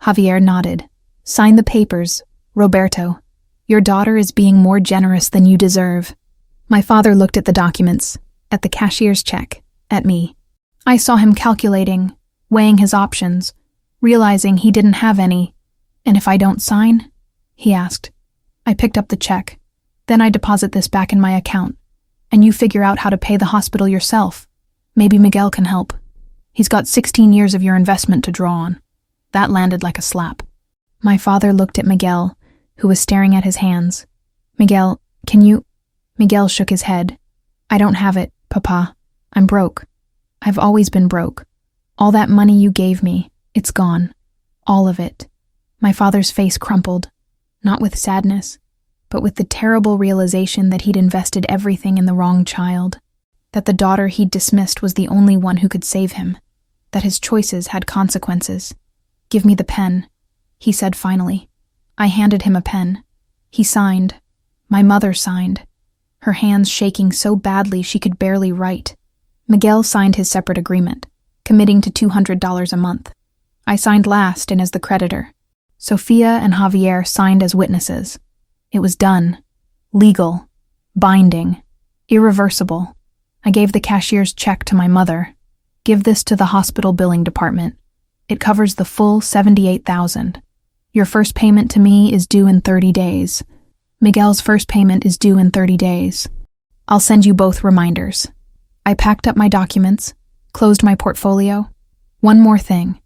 S1: Javier nodded. Sign the papers, Roberto. Your daughter is being more generous than you deserve. My father looked at the documents, at the cashier's check, at me. I saw him calculating, weighing his options, realizing he didn't have any. And if I don't sign? He asked. I picked up the check. Then I deposit this back in my account, and you figure out how to pay the hospital yourself. Maybe Miguel can help. He's got 16 years of your investment to draw on. That landed like a slap. My father looked at Miguel, who was staring at his hands. Miguel, can you? Miguel shook his head. I don't have it, Papa. I'm broke. I've always been broke. All that money you gave me, it's gone. All of it. My father's face crumpled, not with sadness, but with the terrible realization that he'd invested everything in the wrong child, that the daughter he'd dismissed was the only one who could save him, that his choices had consequences. Give me the pen, he said finally. I handed him a pen. He signed. My mother signed, her hands shaking so badly she could barely write. Miguel signed his separate agreement, committing to $200 a month. I signed last and as the creditor. Sophia and Javier signed as witnesses. It was done. Legal. Binding. Irreversible. I gave the cashier's check to my mother. Give this to the hospital billing department. It covers the full $78,000. Your first payment to me is due in 30 days. Miguel's first payment is due in 30 days. I'll send you both reminders. I packed up my documents, closed my portfolio. One more thing.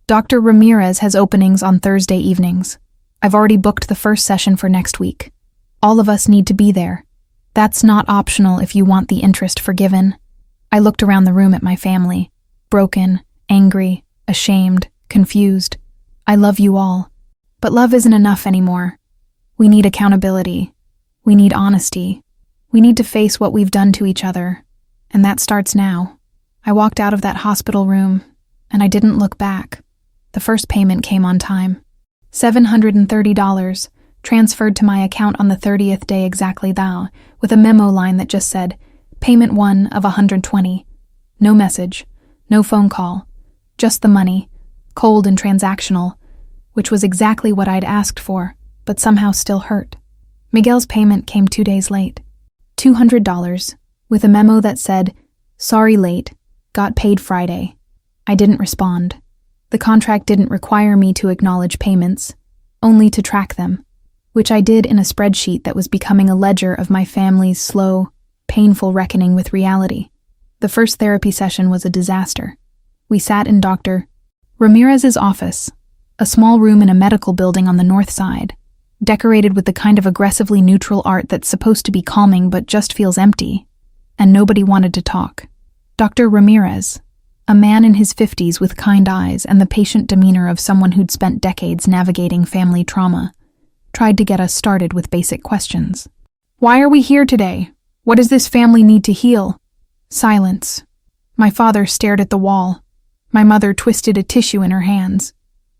S1: Dr. Ramirez has openings on Thursday evenings. I've already booked the first session for next week. All of us need to be there. That's not optional if you want the interest forgiven. I looked around the room at my family. Broken, angry, ashamed, confused. I love you all. But love isn't enough anymore. We need accountability. We need honesty. We need to face what we've done to each other. And that starts now. I walked out of that hospital room, and I didn't look back. The first payment came on time. $730, transferred to my account on the 30th day exactly thou, with a memo line that just said, Payment 1 of $120. No message, no phone call, just the money, cold and transactional, which was exactly what I'd asked for, but somehow still hurt. Miguel's payment came 2 days late. $200, with a memo that said, Sorry late, got paid Friday. I didn't respond. The contract didn't require me to acknowledge payments, only to track them, which I did in a spreadsheet that was becoming a ledger of my family's slow, painful reckoning with reality. The first therapy session was a disaster. We sat in Dr. Ramirez's office, a small room in a medical building on the north side, decorated with the kind of aggressively neutral art that's supposed to be calming but just feels empty, and nobody wanted to talk. Dr. Ramirez, a man in his 50s with kind eyes and the patient demeanor of someone who'd spent decades navigating family trauma, tried to get us started with basic questions. Why are we here today? What does this family need to heal? Silence. My father stared at the wall. My mother twisted a tissue in her hands.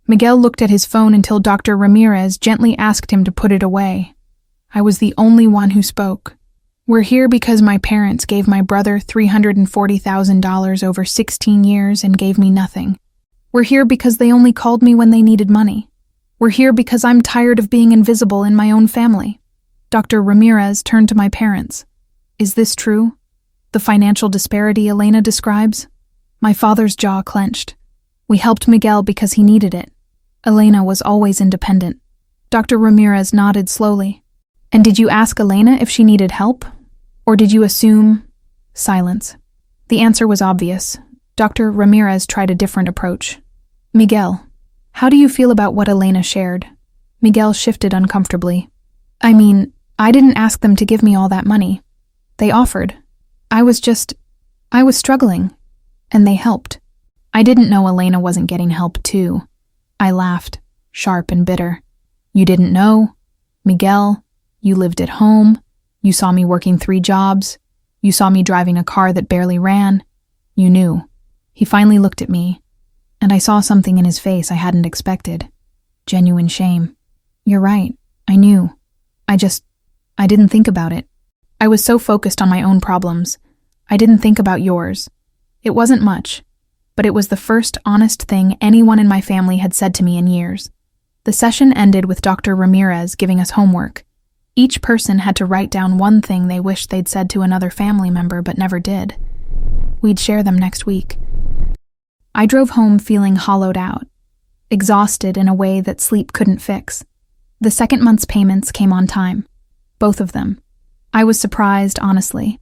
S1: Miguel looked at his phone until Dr. Ramirez gently asked him to put it away. I was the only one who spoke. We're here because my parents gave my brother $340,000 over 16 years and gave me nothing. We're here because they only called me when they needed money. We're here because I'm tired of being invisible in my own family. Dr. Ramirez turned to my parents. Is this true? The financial disparity Elena describes? My father's jaw clenched. We helped Miguel because he needed it. Elena was always independent. Dr. Ramirez nodded slowly. And did you ask Elena if she needed help? Or did you assume? Silence. The answer was obvious. Dr. Ramirez tried a different approach. Miguel, how do you feel about what Elena shared? Miguel shifted uncomfortably. I mean, I didn't ask them to give me all that money. They offered. I was struggling, and they helped. I didn't know Elena wasn't getting help too. I laughed, sharp and bitter. You didn't know? Miguel, you lived at home. You saw me working 3 jobs. You saw me driving a car that barely ran. You knew. He finally looked at me, and I saw something in his face I hadn't expected. Genuine shame. You're right. I knew. I didn't think about it. I was so focused on my own problems. I didn't think about yours. It wasn't much, but it was the first honest thing anyone in my family had said to me in years. The session ended with Dr. Ramirez giving us homework. Each person had to write down one thing they wished they'd said to another family member but never did. We'd share them next week. I drove home feeling hollowed out, exhausted in a way that sleep couldn't fix. The second month's payments came on time. Both of them. I was surprised, honestly.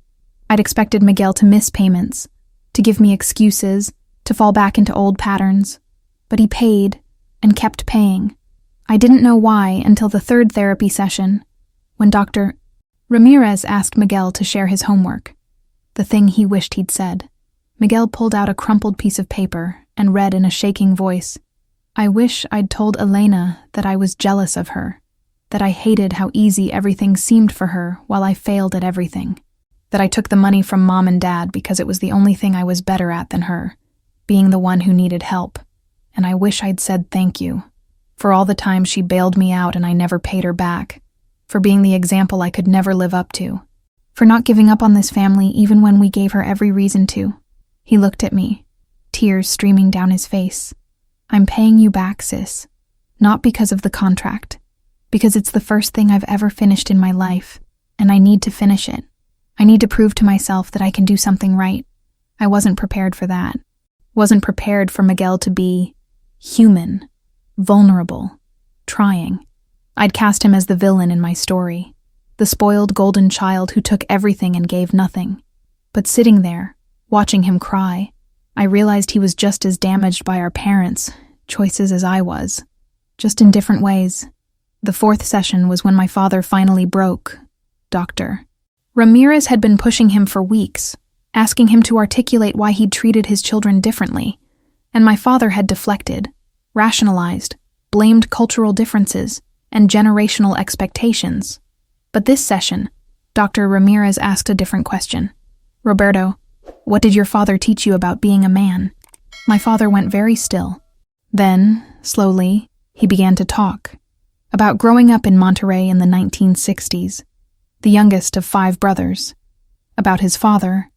S1: I'd expected Miguel to miss payments, to give me excuses, to fall back into old patterns. But he paid, and kept paying. I didn't know why until the 3rd therapy session, when Dr. Ramirez asked Miguel to share his homework, the thing he wished he'd said. Miguel pulled out a crumpled piece of paper and read in a shaking voice, I wish I'd told Elena that I was jealous of her, that I hated how easy everything seemed for her while I failed at everything, that I took the money from Mom and Dad because it was the only thing I was better at than her, being the one who needed help, and I wish I'd said thank you, for all the time she bailed me out and I never paid her back, for being the example I could never live up to, for not giving up on this family even when we gave her every reason to. He looked at me, tears streaming down his face. I'm paying you back, sis. Not because of the contract, because it's the first thing I've ever finished in my life, and I need to finish it. I need to prove to myself that I can do something right. I wasn't prepared for that. Wasn't prepared for Miguel to be human, vulnerable, trying. I'd cast him as the villain in my story, the spoiled golden child who took everything and gave nothing. But sitting there, watching him cry, I realized he was just as damaged by our parents' choices as I was, just in different ways. The 4th session was when my father finally broke. Dr. Ramirez had been pushing him for weeks, asking him to articulate why he'd treated his children differently, and my father had deflected, rationalized, blamed cultural differences and generational expectations. But this session, Dr. Ramirez asked a different question. Roberto, what did your father teach you about being a man? My father went very still. Then, slowly, he began to talk about growing up in Monterrey in the 1960s, the youngest of 5 brothers, about his father,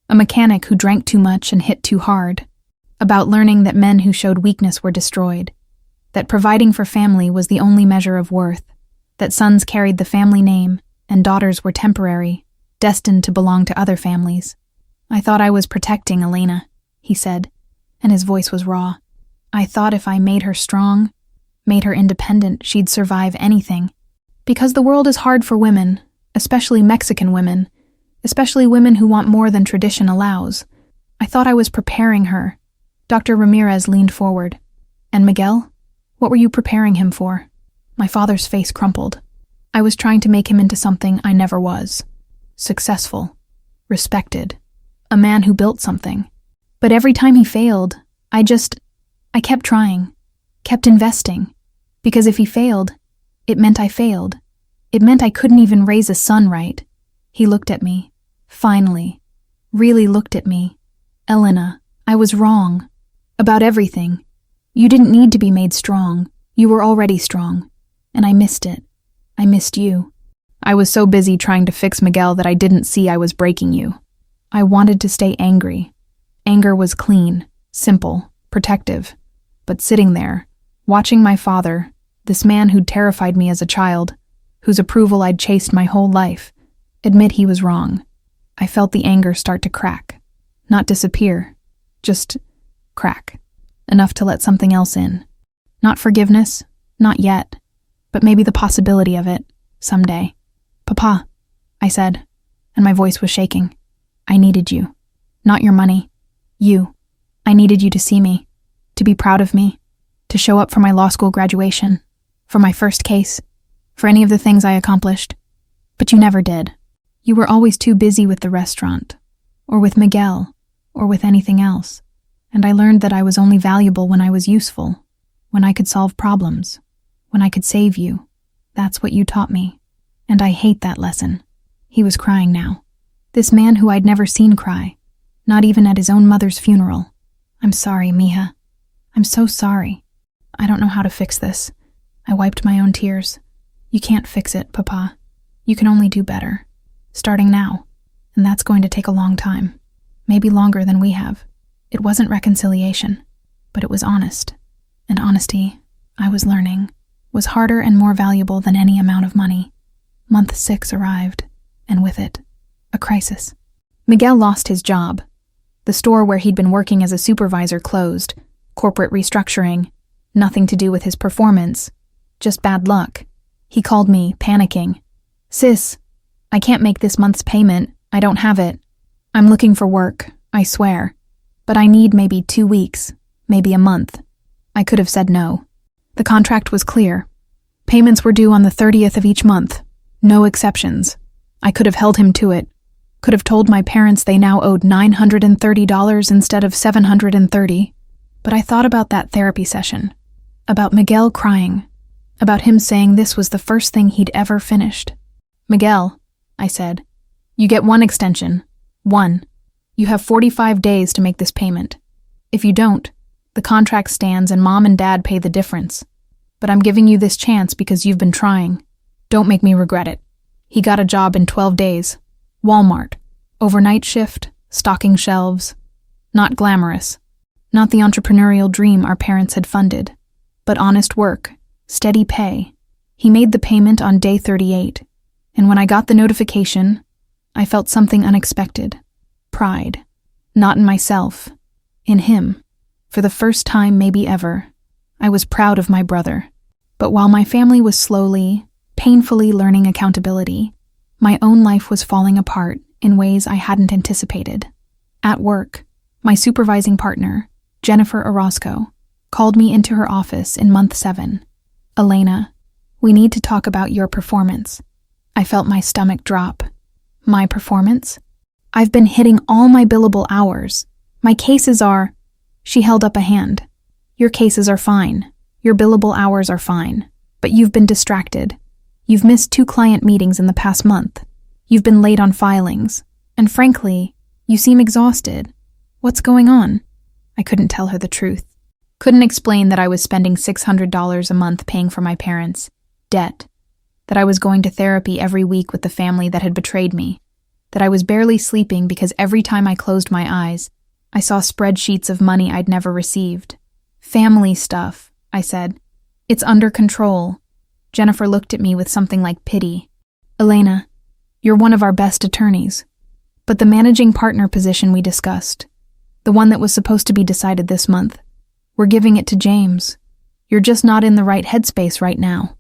S1: a mechanic who drank too much and hit too hard, about learning that men who showed weakness were destroyed, that providing for family was the only measure of worth, that sons carried the family name and daughters were temporary, destined to belong to other families. I thought I was protecting Elena, he said, and his voice was raw. I thought if I made her strong, made her independent, she'd survive anything. Because the world is hard for women, especially Mexican women, especially women who want more than tradition allows. I thought I was preparing her. Dr. Ramirez leaned forward. And Miguel? What were you preparing him for? My father's face crumpled. I was trying to make him into something I never was. Successful. Respected. A man who built something. But every time he failed, I kept trying. Kept investing. Because if he failed, it meant I failed. It meant I couldn't even raise a son right. He looked at me. Finally. Really looked at me. Elena, I was wrong. About everything. You didn't need to be made strong. You were already strong. And I missed it. I missed you. I was so busy trying to fix Miguel that I didn't see I was breaking you. I wanted to stay angry. Anger was clean, simple, protective. But sitting there, watching my father, this man who'd terrified me as a child, whose approval I'd chased my whole life, admit he was wrong. I felt the anger start to crack. Not disappear, just crack. Enough to let something else in. Not forgiveness, not yet, but maybe the possibility of it, someday. Papa, I said, and my voice was shaking. I needed you. Not your money. You. I needed you to see me, to be proud of me, to show up for my law school graduation, for my first case, for any of the things I accomplished. But you never did. You were always too busy with the restaurant, or with Miguel, or with anything else. And I learned that I was only valuable when I was useful, when I could solve problems, when I could save you. That's what you taught me. And I hate that lesson. He was crying now. This man who I'd never seen cry, not even at his own mother's funeral. I'm sorry, Mija. I'm so sorry. I don't know how to fix this. I wiped my own tears. You can't fix it, Papa. You can only do better. Starting now. And that's going to take a long time. Maybe longer than we have. It wasn't reconciliation, but it was honest. And honesty, I was learning, was harder and more valuable than any amount of money. Month 6 arrived, and with it, a crisis. Miguel lost his job. The store where he'd been working as a supervisor closed. Corporate restructuring. Nothing to do with his performance. Just bad luck. He called me, panicking. Sis, I can't make this month's payment. I don't have it. I'm looking for work, I swear. But I need maybe 2 weeks, maybe a month. I could have said no. The contract was clear. Payments were due on the 30th of each month. No exceptions. I could have held him to it. Could have told my parents they now owed $930 instead of $730. But I thought about that therapy session. About Miguel crying. About him saying this was the first thing he'd ever finished. Miguel, I said, you get 1 extension. 1. You have 45 days to make this payment. If you don't, the contract stands and Mom and Dad pay the difference. But I'm giving you this chance because you've been trying. Don't make me regret it. He got a job in 12 days. Walmart. Overnight shift, stocking shelves. Not glamorous. Not the entrepreneurial dream our parents had funded. But honest work, steady pay. He made the payment on day 38. And when I got the notification, I felt something unexpected. Pride. Not in myself. In him. For the first time maybe ever, I was proud of my brother. But while my family was slowly, painfully learning accountability, my own life was falling apart in ways I hadn't anticipated. At work, my supervising partner, Jennifer Orozco, called me into her office in month 7. Elena, we need to talk about your performance. I felt my stomach drop. My performance? I've been hitting all my billable hours. My cases are... She held up a hand. Your cases are fine. Your billable hours are fine. But you've been distracted. You've missed 2 client meetings in the past month. You've been late on filings. And frankly, you seem exhausted. What's going on? I couldn't tell her the truth. Couldn't explain that I was spending $600 a month paying for my parents. Debt. That I was going to therapy every week with the family that had betrayed me. That I was barely sleeping because every time I closed my eyes, I saw spreadsheets of money I'd never received. Family stuff, I said. It's under control. Jennifer looked at me with something like pity. Elena, you're one of our best attorneys. But the managing partner position we discussed, the one that was supposed to be decided this month, we're giving it to James. You're just not in the right headspace right now.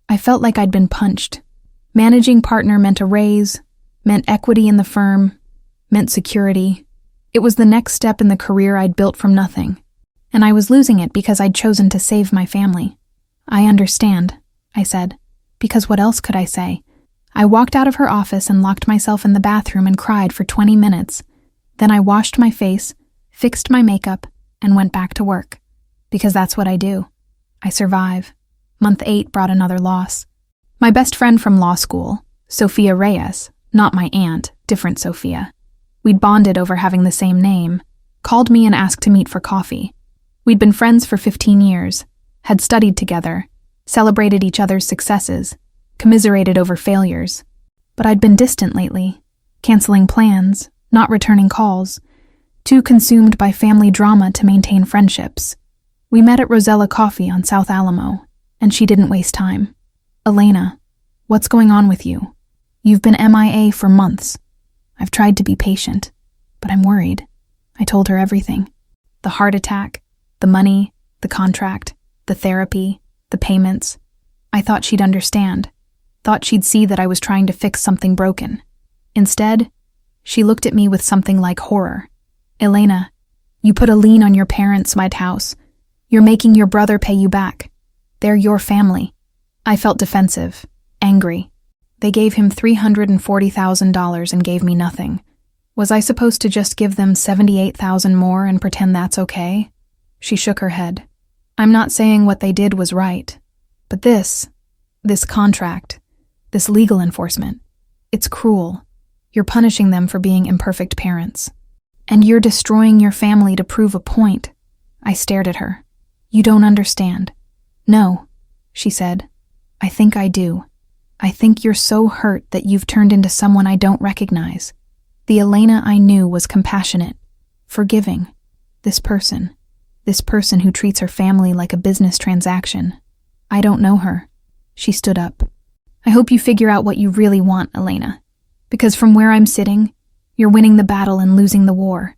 S1: I felt like I'd been punched. Managing partner meant a raise, meant equity in the firm, meant security. It was the next step in the career I'd built from nothing. And I was losing it because I'd chosen to save my family. I understand, I said, because what else could I say? I walked out of her office and locked myself in the bathroom and cried for 20 minutes. Then I washed my face, fixed my makeup, and went back to work. Because that's what I do. I survive. Month 8 brought another loss. My best friend from law school, Sophia Reyes, not my aunt, different Sophia. We'd bonded over having the same name, called me and asked to meet for coffee. We'd been friends for 15 years, had studied together, celebrated each other's successes, commiserated over failures. But I'd been distant lately, canceling plans, not returning calls, too consumed by family drama to maintain friendships. We met at Rosella Coffee on South Alamo, and she didn't waste time. Elena, what's going on with you? You've been MIA for months. I've tried to be patient, but I'm worried. I told her everything. The heart attack, the money, the contract, the therapy, the payments. I thought she'd understand. thought she'd see that I was trying to fix something broken. Instead, she looked at me with something like horror. "Elena, you put a lien on your parents' house. You're making your brother pay you back. They're your family." I felt defensive, angry. They gave him $340,000 and gave me nothing. Was I supposed to just give them $78,000 more and pretend that's okay? She shook her head. "I'm not saying what they did was right, but this contract, this legal enforcement, it's cruel. You're punishing them for being imperfect parents. And you're destroying your family to prove a point." I stared at her. "You don't understand." "No," she said. "I think I do. I think you're so hurt that you've turned into someone I don't recognize. The Elena I knew was compassionate, forgiving. This person who treats her family like a business transaction. I don't know her." She stood up. "I hope you figure out what you really want, Elena. Because from where I'm sitting, you're winning the battle and losing the war.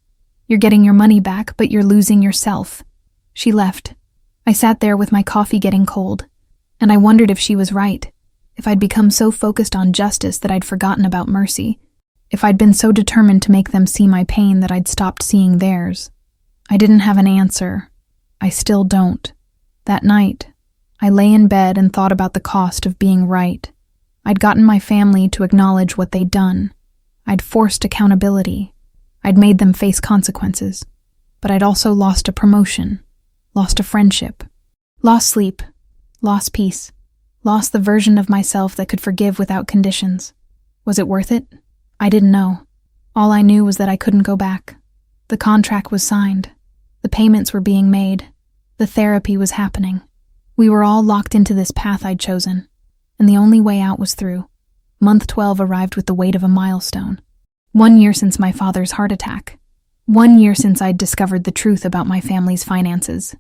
S1: You're getting your money back, but you're losing yourself." She left. I sat there with my coffee getting cold, and I wondered if she was right, if I'd become so focused on justice that I'd forgotten about mercy, if I'd been so determined to make them see my pain that I'd stopped seeing theirs. I didn't have an answer. I still don't. That night, I lay in bed and thought about the cost of being right. I'd gotten my family to acknowledge what they'd done. I'd forced accountability. I'd made them face consequences. But I'd also lost a promotion, lost a friendship, lost sleep, lost peace, lost the version of myself that could forgive without conditions. Was it worth it? I didn't know. All I knew was that I couldn't go back. The contract was signed. The payments were being made. The therapy was happening. We were all locked into this path I'd chosen, and the only way out was through. Month 12 arrived with the weight of a milestone. 1 year since my father's heart attack. 1 year since I'd discovered the truth about my family's finances.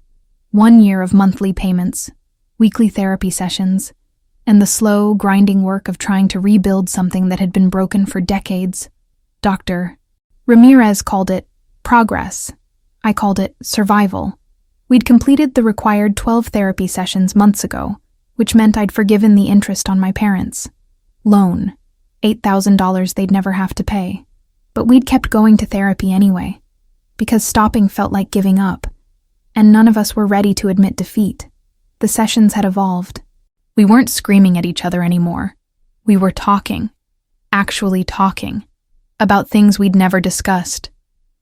S1: 1 year of monthly payments, weekly therapy sessions, and the slow, grinding work of trying to rebuild something that had been broken for decades. Dr. Ramirez called it progress. I called it survival. We'd completed the required 12 therapy sessions months ago, which meant I'd forgiven the interest on my parents' loan, $8,000 they'd never have to pay. But we'd kept going to therapy anyway, because stopping felt like giving up, and none of us were ready to admit defeat. The sessions had evolved. We weren't screaming at each other anymore. We were talking, actually talking, about things we'd never discussed.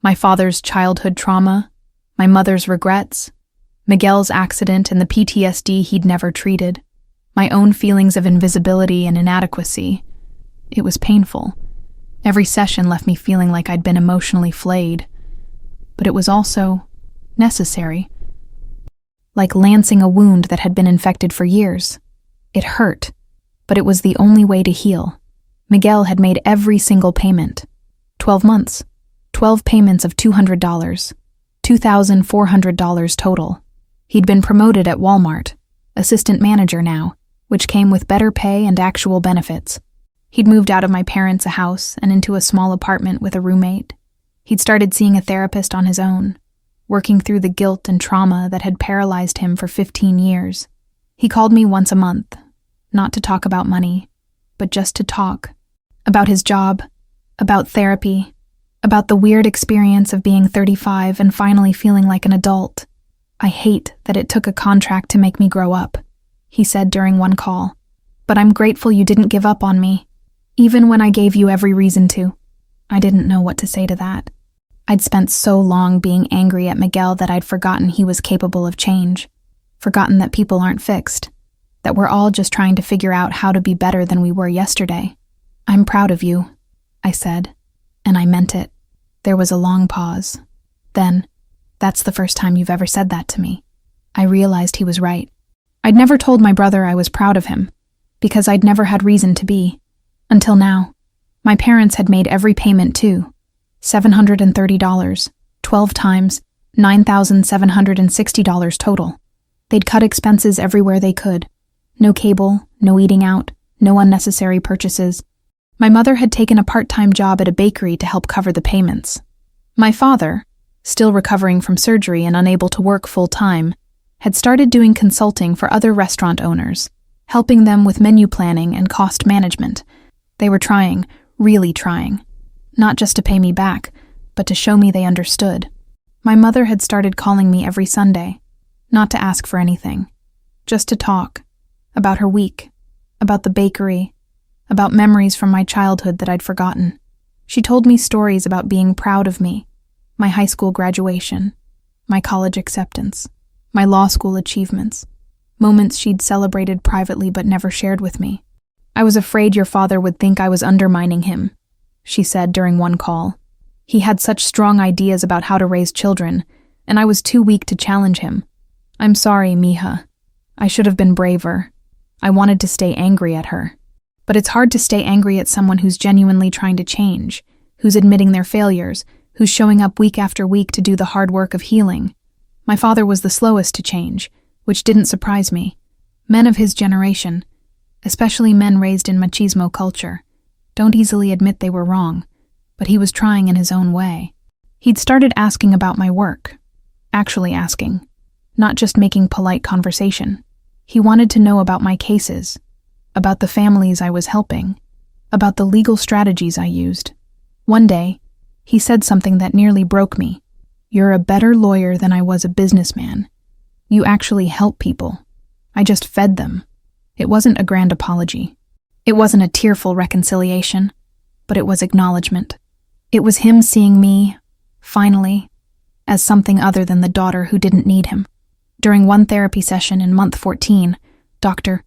S1: My father's childhood trauma, my mother's regrets, Miguel's accident and the PTSD he'd never treated, my own feelings of invisibility and inadequacy. It was painful. Every session left me feeling like I'd been emotionally flayed. But it was also necessary. Like lancing a wound that had been infected for years. It hurt, but it was the only way to heal. Miguel had made every single payment. 12 months. 12 payments of $200. $2,400 total. He'd been promoted at Walmart, assistant manager now, which came with better pay and actual benefits. He'd moved out of my parents' house and into a small apartment with a roommate. He'd started seeing a therapist on his own, working through the guilt and trauma that had paralyzed him for 15 years. He called me once a month, not to talk about money, but just to talk. About his job, about therapy, about the weird experience of being 35 and finally feeling like an adult. "I hate that it took a contract to make me grow up," he said during one call. "But I'm grateful you didn't give up on me, even when I gave you every reason to." I didn't know what to say to that. I'd spent so long being angry at Miguel that I'd forgotten he was capable of change, forgotten that people aren't fixed, that we're all just trying to figure out how to be better than we were yesterday. "I'm proud of you," I said, and I meant it. There was a long pause. Then, "That's the first time you've ever said that to me." I realized he was right. I'd never told my brother I was proud of him, because I'd never had reason to be. Until now. My parents had made every payment too. $730, 12 times, $9,760 total. They'd cut expenses everywhere they could. No cable, no eating out, no unnecessary purchases. My mother had taken a part-time job at a bakery to help cover the payments. My father, still recovering from surgery and unable to work full-time, had started doing consulting for other restaurant owners, helping them with menu planning and cost management. They were trying, really trying, not just to pay me back, but to show me they understood. My mother had started calling me every Sunday, not to ask for anything, just to talk, about her week, about the bakery, about memories from my childhood that I'd forgotten. She told me stories about being proud of me, my high school graduation, my college acceptance, my law school achievements, moments she'd celebrated privately but never shared with me. "I was afraid your father would think I was undermining him," she said during one call. "He had such strong ideas about how to raise children, and I was too weak to challenge him. I'm sorry, mija. I should have been braver. I wanted to stay angry at her. But it's hard to stay angry at someone who's genuinely trying to change, who's admitting their failures, who's showing up week after week to do the hard work of healing. My father was the slowest to change, which didn't surprise me. Men of his generation, especially men raised in machismo culture, don't easily admit they were wrong, but he was trying in his own way. He'd started asking about my work, actually asking, not just making polite conversation. He wanted to know about my cases, about the families I was helping, about the legal strategies I used. One day, he said something that nearly broke me. "You're a better lawyer than I was a businessman. You actually help people. I just fed them." It wasn't a grand apology. It wasn't a tearful reconciliation, but it was acknowledgement. It was him seeing me, finally, as something other than the daughter who didn't need him. During one therapy session in month 14, Dr.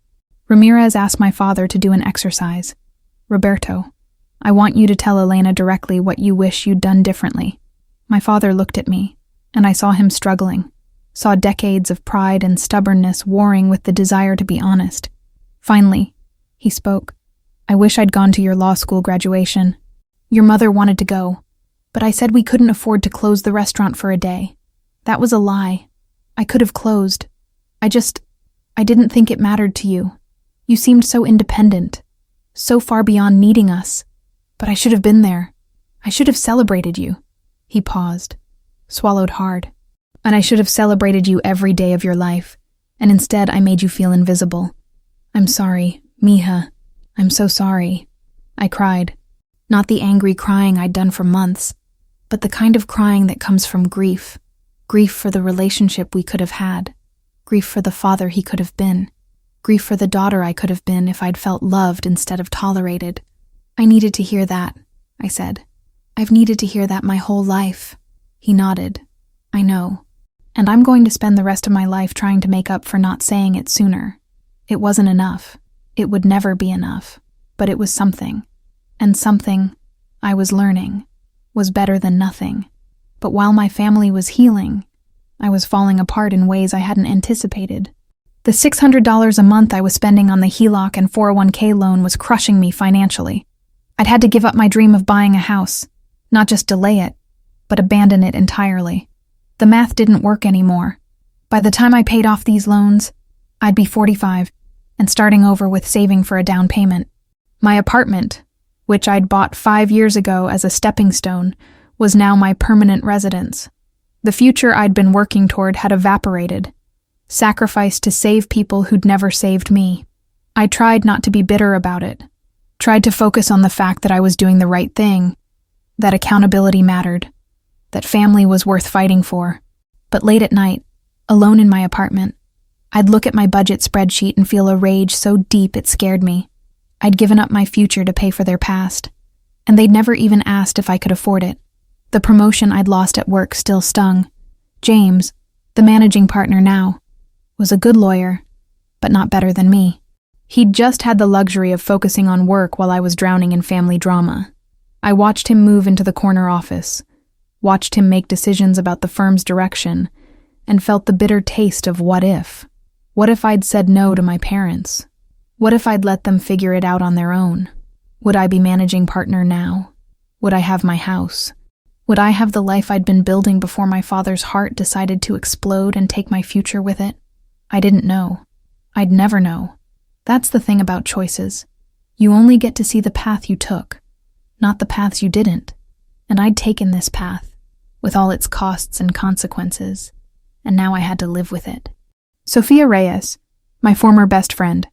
S1: Ramirez asked my father to do an exercise. "Roberto, I want you to tell Elena directly what you wish you'd done differently." My father looked at me, and I saw him struggling, saw decades of pride and stubbornness warring with the desire to be honest. Finally, he spoke. "I wish I'd gone to your law school graduation. Your mother wanted to go, but I said we couldn't afford to close the restaurant for a day. That was a lie. I could have closed. I didn't think it mattered to you. You seemed so independent, so far beyond needing us. But I should have been there. I should have celebrated you." He paused, swallowed hard. "And I should have celebrated you every day of your life, and instead I made you feel invisible. I'm sorry, mija. I'm so sorry." I cried. Not the angry crying I'd done for months, but the kind of crying that comes from grief. Grief for the relationship we could have had. Grief for the father he could have been. Grief for the daughter I could have been if I'd felt loved instead of tolerated. "I needed to hear that," I said. "I've needed to hear that my whole life." He nodded. "I know. And I'm going to spend the rest of my life trying to make up for not saying it sooner. It wasn't enough. It would never be enough. But it was something. And something, I was learning, was better than nothing. But while my family was healing, I was falling apart in ways I hadn't anticipated. The $600 a month I was spending on the HELOC and 401k loan was crushing me financially. I'd had to give up my dream of buying a house, not just delay it, but abandon it entirely. The math didn't work anymore. By the time I paid off these loans, I'd be 45 and starting over with saving for a down payment. My apartment, which I'd bought 5 years ago as a stepping stone, was now my permanent residence. The future I'd been working toward had evaporated, sacrificed to save people who'd never saved me. I tried not to be bitter about it, tried to focus on the fact that I was doing the right thing, that accountability mattered, that family was worth fighting for. But late at night, alone in my apartment, I'd look at my budget spreadsheet and feel a rage so deep it scared me. I'd given up my future to pay for their past, and they'd never even asked if I could afford it. The promotion I'd lost at work still stung. James, the managing partner now, was a good lawyer, but not better than me. He'd just had the luxury of focusing on work while I was drowning in family drama. I watched him move into the corner office, watched him make decisions about the firm's direction, and felt the bitter taste of what if. What if I'd said no to my parents? What if I'd let them figure it out on their own? Would I be managing partner now? Would I have my house? Would I have the life I'd been building before my father's heart decided to explode and take my future with it? I didn't know. I'd never know. That's the thing about choices. You only get to see the path you took, not the paths you didn't. And I'd taken this path, with all its costs and consequences, and now I had to live with it. Sophia Reyes, my former best friend,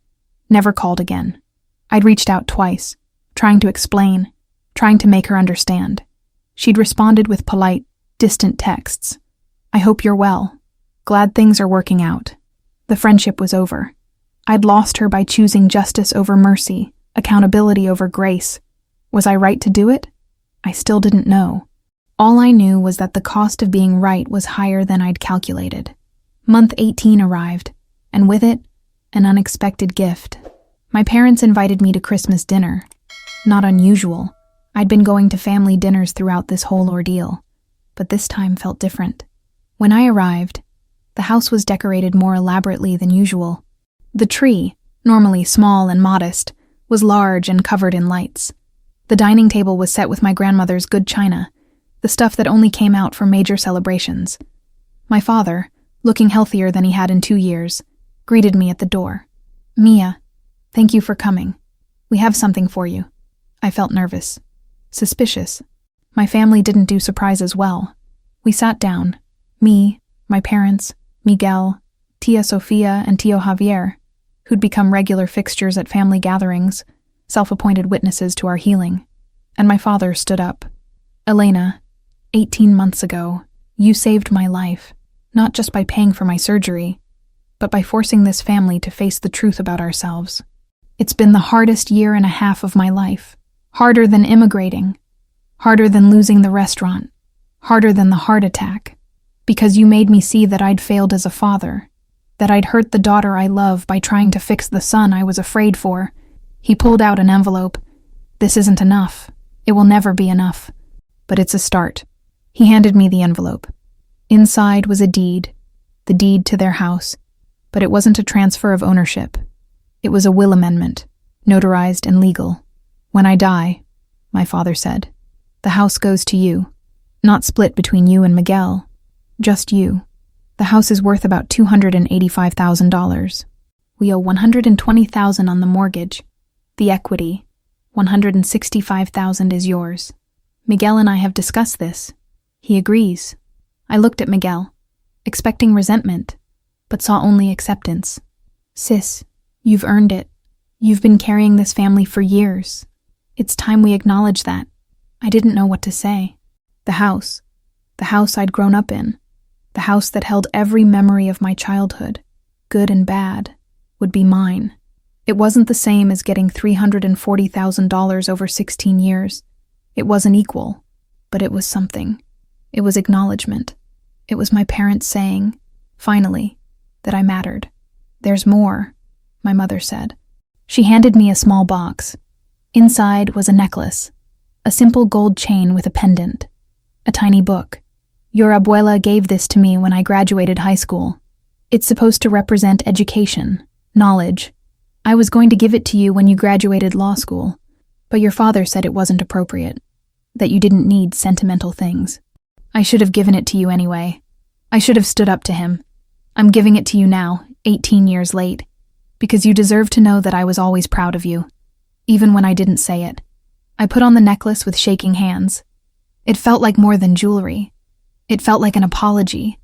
S1: Never called again. I'd reached out twice, trying to explain, trying to make her understand. She'd responded with polite, distant texts. I hope you're well. Glad things are working out. The friendship was over. I'd lost her by choosing justice over mercy, accountability over grace. Was I right to do it? I still didn't know. All I knew was that the cost of being right was higher than I'd calculated. Month 18 arrived, and with it, an unexpected gift. My parents invited me to Christmas dinner. Not unusual. I'd been going to family dinners throughout this whole ordeal, but this time felt different. When I arrived, the house was decorated more elaborately than usual. The tree, normally small and modest, was large and covered in lights. The dining table was set with my grandmother's good china, the stuff that only came out for major celebrations. My father, looking healthier than he had in 2 years, greeted me at the door. "Mia, thank you for coming. We have something for you." I felt nervous, suspicious. My family didn't do surprises well. We sat down, me, my parents, Miguel, Tia Sofia, and Tio Javier, who'd become regular fixtures at family gatherings, self-appointed witnesses to our healing. And my father stood up. "Elena, 18 months ago, you saved my life, not just by paying for my surgery, but by forcing this family to face the truth about ourselves. It's been the hardest year and a half of my life, harder than immigrating, harder than losing the restaurant, harder than the heart attack, because you made me see that I'd failed as a father, that I'd hurt the daughter I love by trying to fix the son I was afraid for." He pulled out an envelope. "This isn't enough. It will never be enough. But it's a start." He handed me the envelope. Inside was a deed, the deed to their house, but it wasn't a transfer of ownership. It was a will amendment, notarized and legal. "When I die," my father said, "the house goes to you, not split between you and Miguel, just you. The house is worth about $285,000. We owe $120,000 on the mortgage. The equity, $165,000 is yours. Miguel and I have discussed this. He agrees." I looked at Miguel, expecting resentment, but saw only acceptance. "Sis, you've earned it. You've been carrying this family for years. It's time we acknowledge that." I didn't know what to say. The house I'd grown up in, the house that held every memory of my childhood, good and bad, would be mine. It wasn't the same as getting $340,000 over 16 years. It wasn't equal, but it was something. It was acknowledgement. It was my parents saying, finally, that I mattered. "There's more," my mother said. She handed me a small box. Inside was a necklace, a simple gold chain with a pendant, a tiny book. "Your abuela gave this to me when I graduated high school. It's supposed to represent education, knowledge. I was going to give it to you when you graduated law school, but your father said it wasn't appropriate, that you didn't need sentimental things. I should have given it to you anyway. I should have stood up to him. I'm giving it to you now, 18 years late, because you deserve to know that I was always proud of you, even when I didn't say it." I put on the necklace with shaking hands. It felt like more than jewelry. It felt like an apology,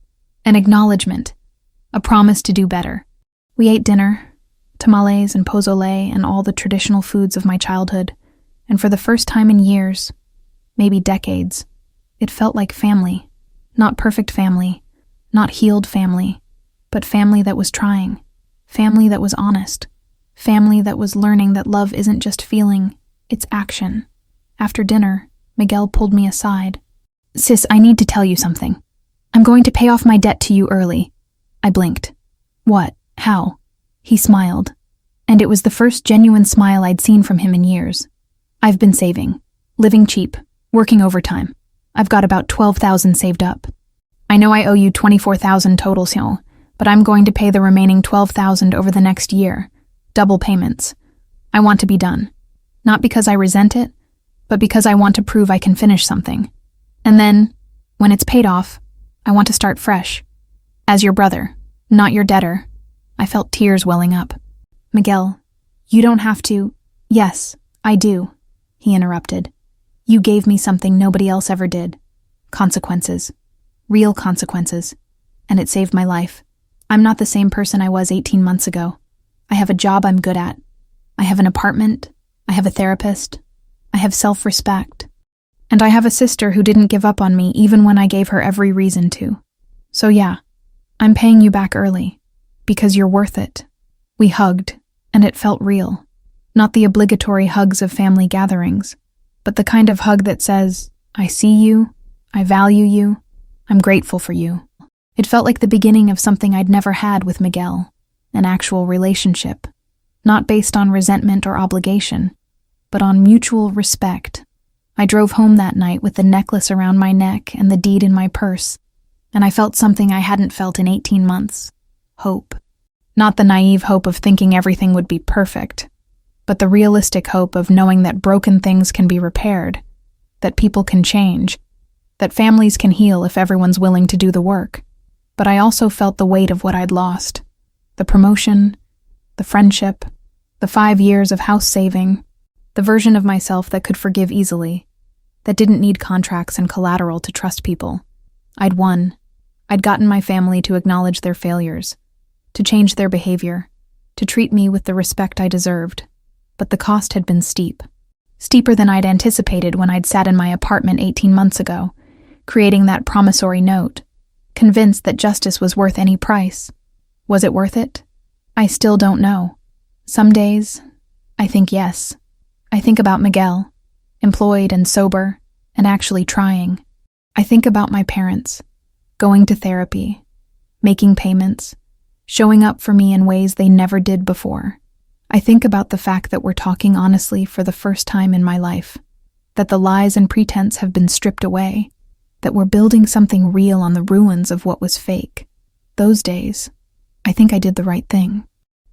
S1: an acknowledgement, a promise to do better. We ate dinner, tamales and pozole and all the traditional foods of my childhood, and for the first time in years, maybe decades, it felt like family. Not perfect family, not healed family, but family that was trying, family that was honest, family that was learning that love isn't just feeling, it's action. After dinner, Miguel pulled me aside. "Sis, I need to tell you something. I'm going to pay off my debt to you early." I blinked. "What? How?" He smiled, and it was the first genuine smile I'd seen from him in years. "I've been saving, living cheap, working overtime. I've got about 12,000 saved up. I know I owe you 24,000 total, but I'm going to pay the remaining 12,000 over the next year, double payments. I want to be done. Not because I resent it, but because I want to prove I can finish something. And then, when it's paid off, I want to start fresh. As your brother, not your debtor." I felt tears welling up. "Miguel, you don't have to—" "Yes, I do," he interrupted. "You gave me something nobody else ever did. Consequences. Real consequences. And it saved my life. I'm not the same person I was 18 months ago. I have a job I'm good at, I have an apartment, I have a therapist, I have self-respect, and I have a sister who didn't give up on me even when I gave her every reason to. So yeah, I'm paying you back early, because you're worth it. We hugged, and it felt real. Not the obligatory hugs of family gatherings, but the kind of hug that says, I see you, I value you, I'm grateful for you. It felt like the beginning of something I'd never had with Miguel, an actual relationship, not based on resentment or obligation, but on mutual respect. I drove home that night with the necklace around my neck and the deed in my purse, and I felt something I hadn't felt in 18 months. Hope. Not the naive hope of thinking everything would be perfect, but the realistic hope of knowing that broken things can be repaired, that people can change, that families can heal if everyone's willing to do the work. But I also felt the weight of what I'd lost. The promotion, the friendship, the 5 years of house saving, the version of myself that could forgive easily, that didn't need contracts and collateral to trust people. I'd won. I'd gotten my family to acknowledge their failures, to change their behavior, to treat me with the respect I deserved. But the cost had been steep. Steeper than I'd anticipated when I'd sat in my apartment 18 months ago, creating that promissory note, convinced that justice was worth any price. Was it worth it? I still don't know. Some days, I think yes. I think about Miguel, employed and sober, and actually trying. I think about my parents, going to therapy, making payments, showing up for me in ways they never did before. I think about the fact that we're talking honestly for the first time in my life, that the lies and pretense have been stripped away, that we're building something real on the ruins of what was fake. Those days, I think I did the right thing.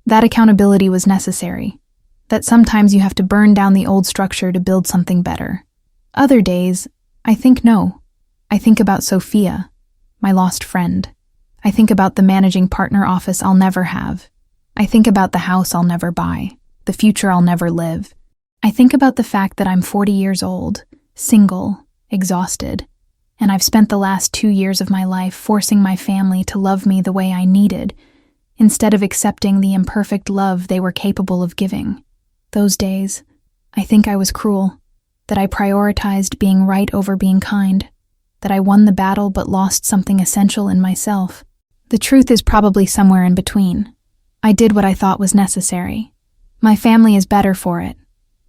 S1: That accountability was necessary, that sometimes you have to burn down the old structure to build something better. Other days, I think no. I think about Sophia, my lost friend. I think about the managing partner office I'll never have. I think about the house I'll never buy, the future I'll never live. I think about the fact that I'm 40 years old, single, exhausted, and I've spent the last 2 years of my life forcing my family to love me the way I needed, instead of accepting the imperfect love they were capable of giving. Those days, I think I was cruel, that I prioritized being right over being kind, that I won the battle but lost something essential in myself. The truth is probably somewhere in between. I did what I thought was necessary. My family is better for it.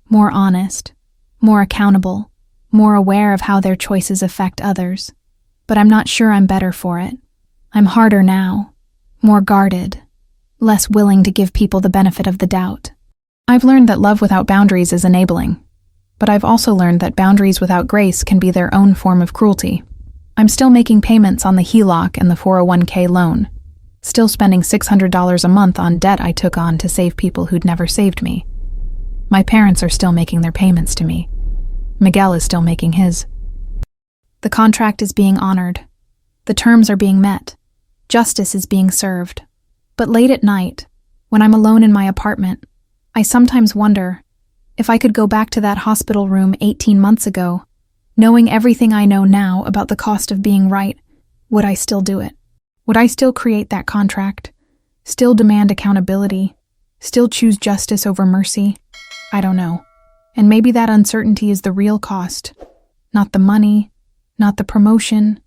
S1: More honest, more accountable, more aware of how their choices affect others. But I'm not sure I'm better for it. I'm harder now, more guarded, less willing to give people the benefit of the doubt. I've learned that love without boundaries is enabling, but I've also learned that boundaries without grace can be their own form of cruelty. I'm still making payments on the HELOC and the 401k loan, still spending $600 a month on debt I took on to save people who'd never saved me. My parents are still making their payments to me. Miguel is still making his. The contract is being honored. The terms are being met. Justice is being served. But late at night, when I'm alone in my apartment, I sometimes wonder if I could go back to that hospital room 18 months ago, knowing everything I know now about the cost of being right, would I still do it? Would I still create that contract? Still demand accountability? Still choose justice over mercy? I don't know. And maybe that uncertainty is the real cost. Not the money, not the promotion,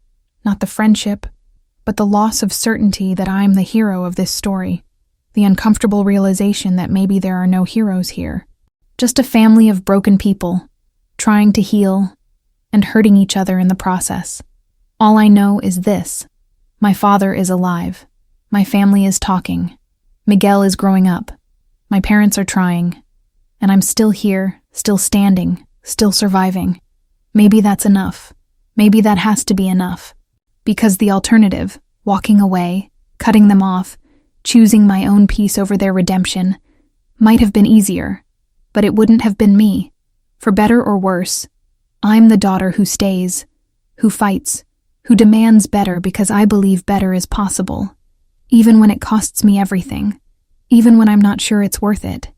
S1: not the friendship, but the loss of certainty that I'm the hero of this story. The uncomfortable realization that maybe there are no heroes here. Just a family of broken people, trying to heal and hurting each other in the process. All I know is this. My father is alive. My family is talking. Miguel is growing up. My parents are trying. And I'm still here, still standing, still surviving. Maybe that's enough. Maybe that has to be enough. Because the alternative, walking away, cutting them off, choosing my own peace over their redemption, might have been easier, but it wouldn't have been me. For better or worse, I'm the daughter who stays, who fights, who demands better because I believe better is possible, even when it costs me everything, even when I'm not sure it's worth it,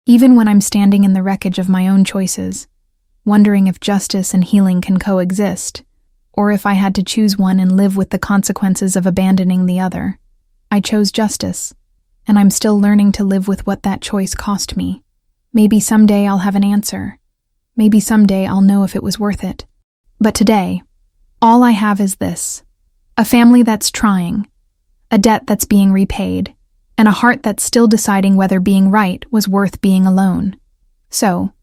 S1: even when I'm standing in the wreckage of my own choices, wondering if justice and healing can coexist, or if I had to choose one and live with the consequences of abandoning the other. I chose justice, and I'm still learning to live with what that choice cost me. Maybe someday I'll have an answer. Maybe someday I'll know if it was worth it. But today, all I have is this: a family that's trying, a debt that's being repaid, and a heart that's still deciding whether being right was worth being alone. So,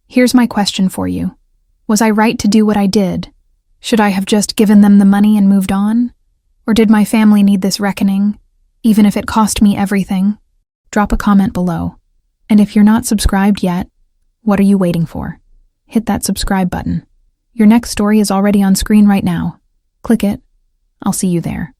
S1: here's my question for you. Was I right to do what I did? Should I have just given them the money and moved on? Or did my family need this reckoning, even if it cost me everything? Drop a comment below. And if you're not subscribed yet, what are you waiting for? Hit that subscribe button. Your next story is already on screen right now. Click it. I'll see you there.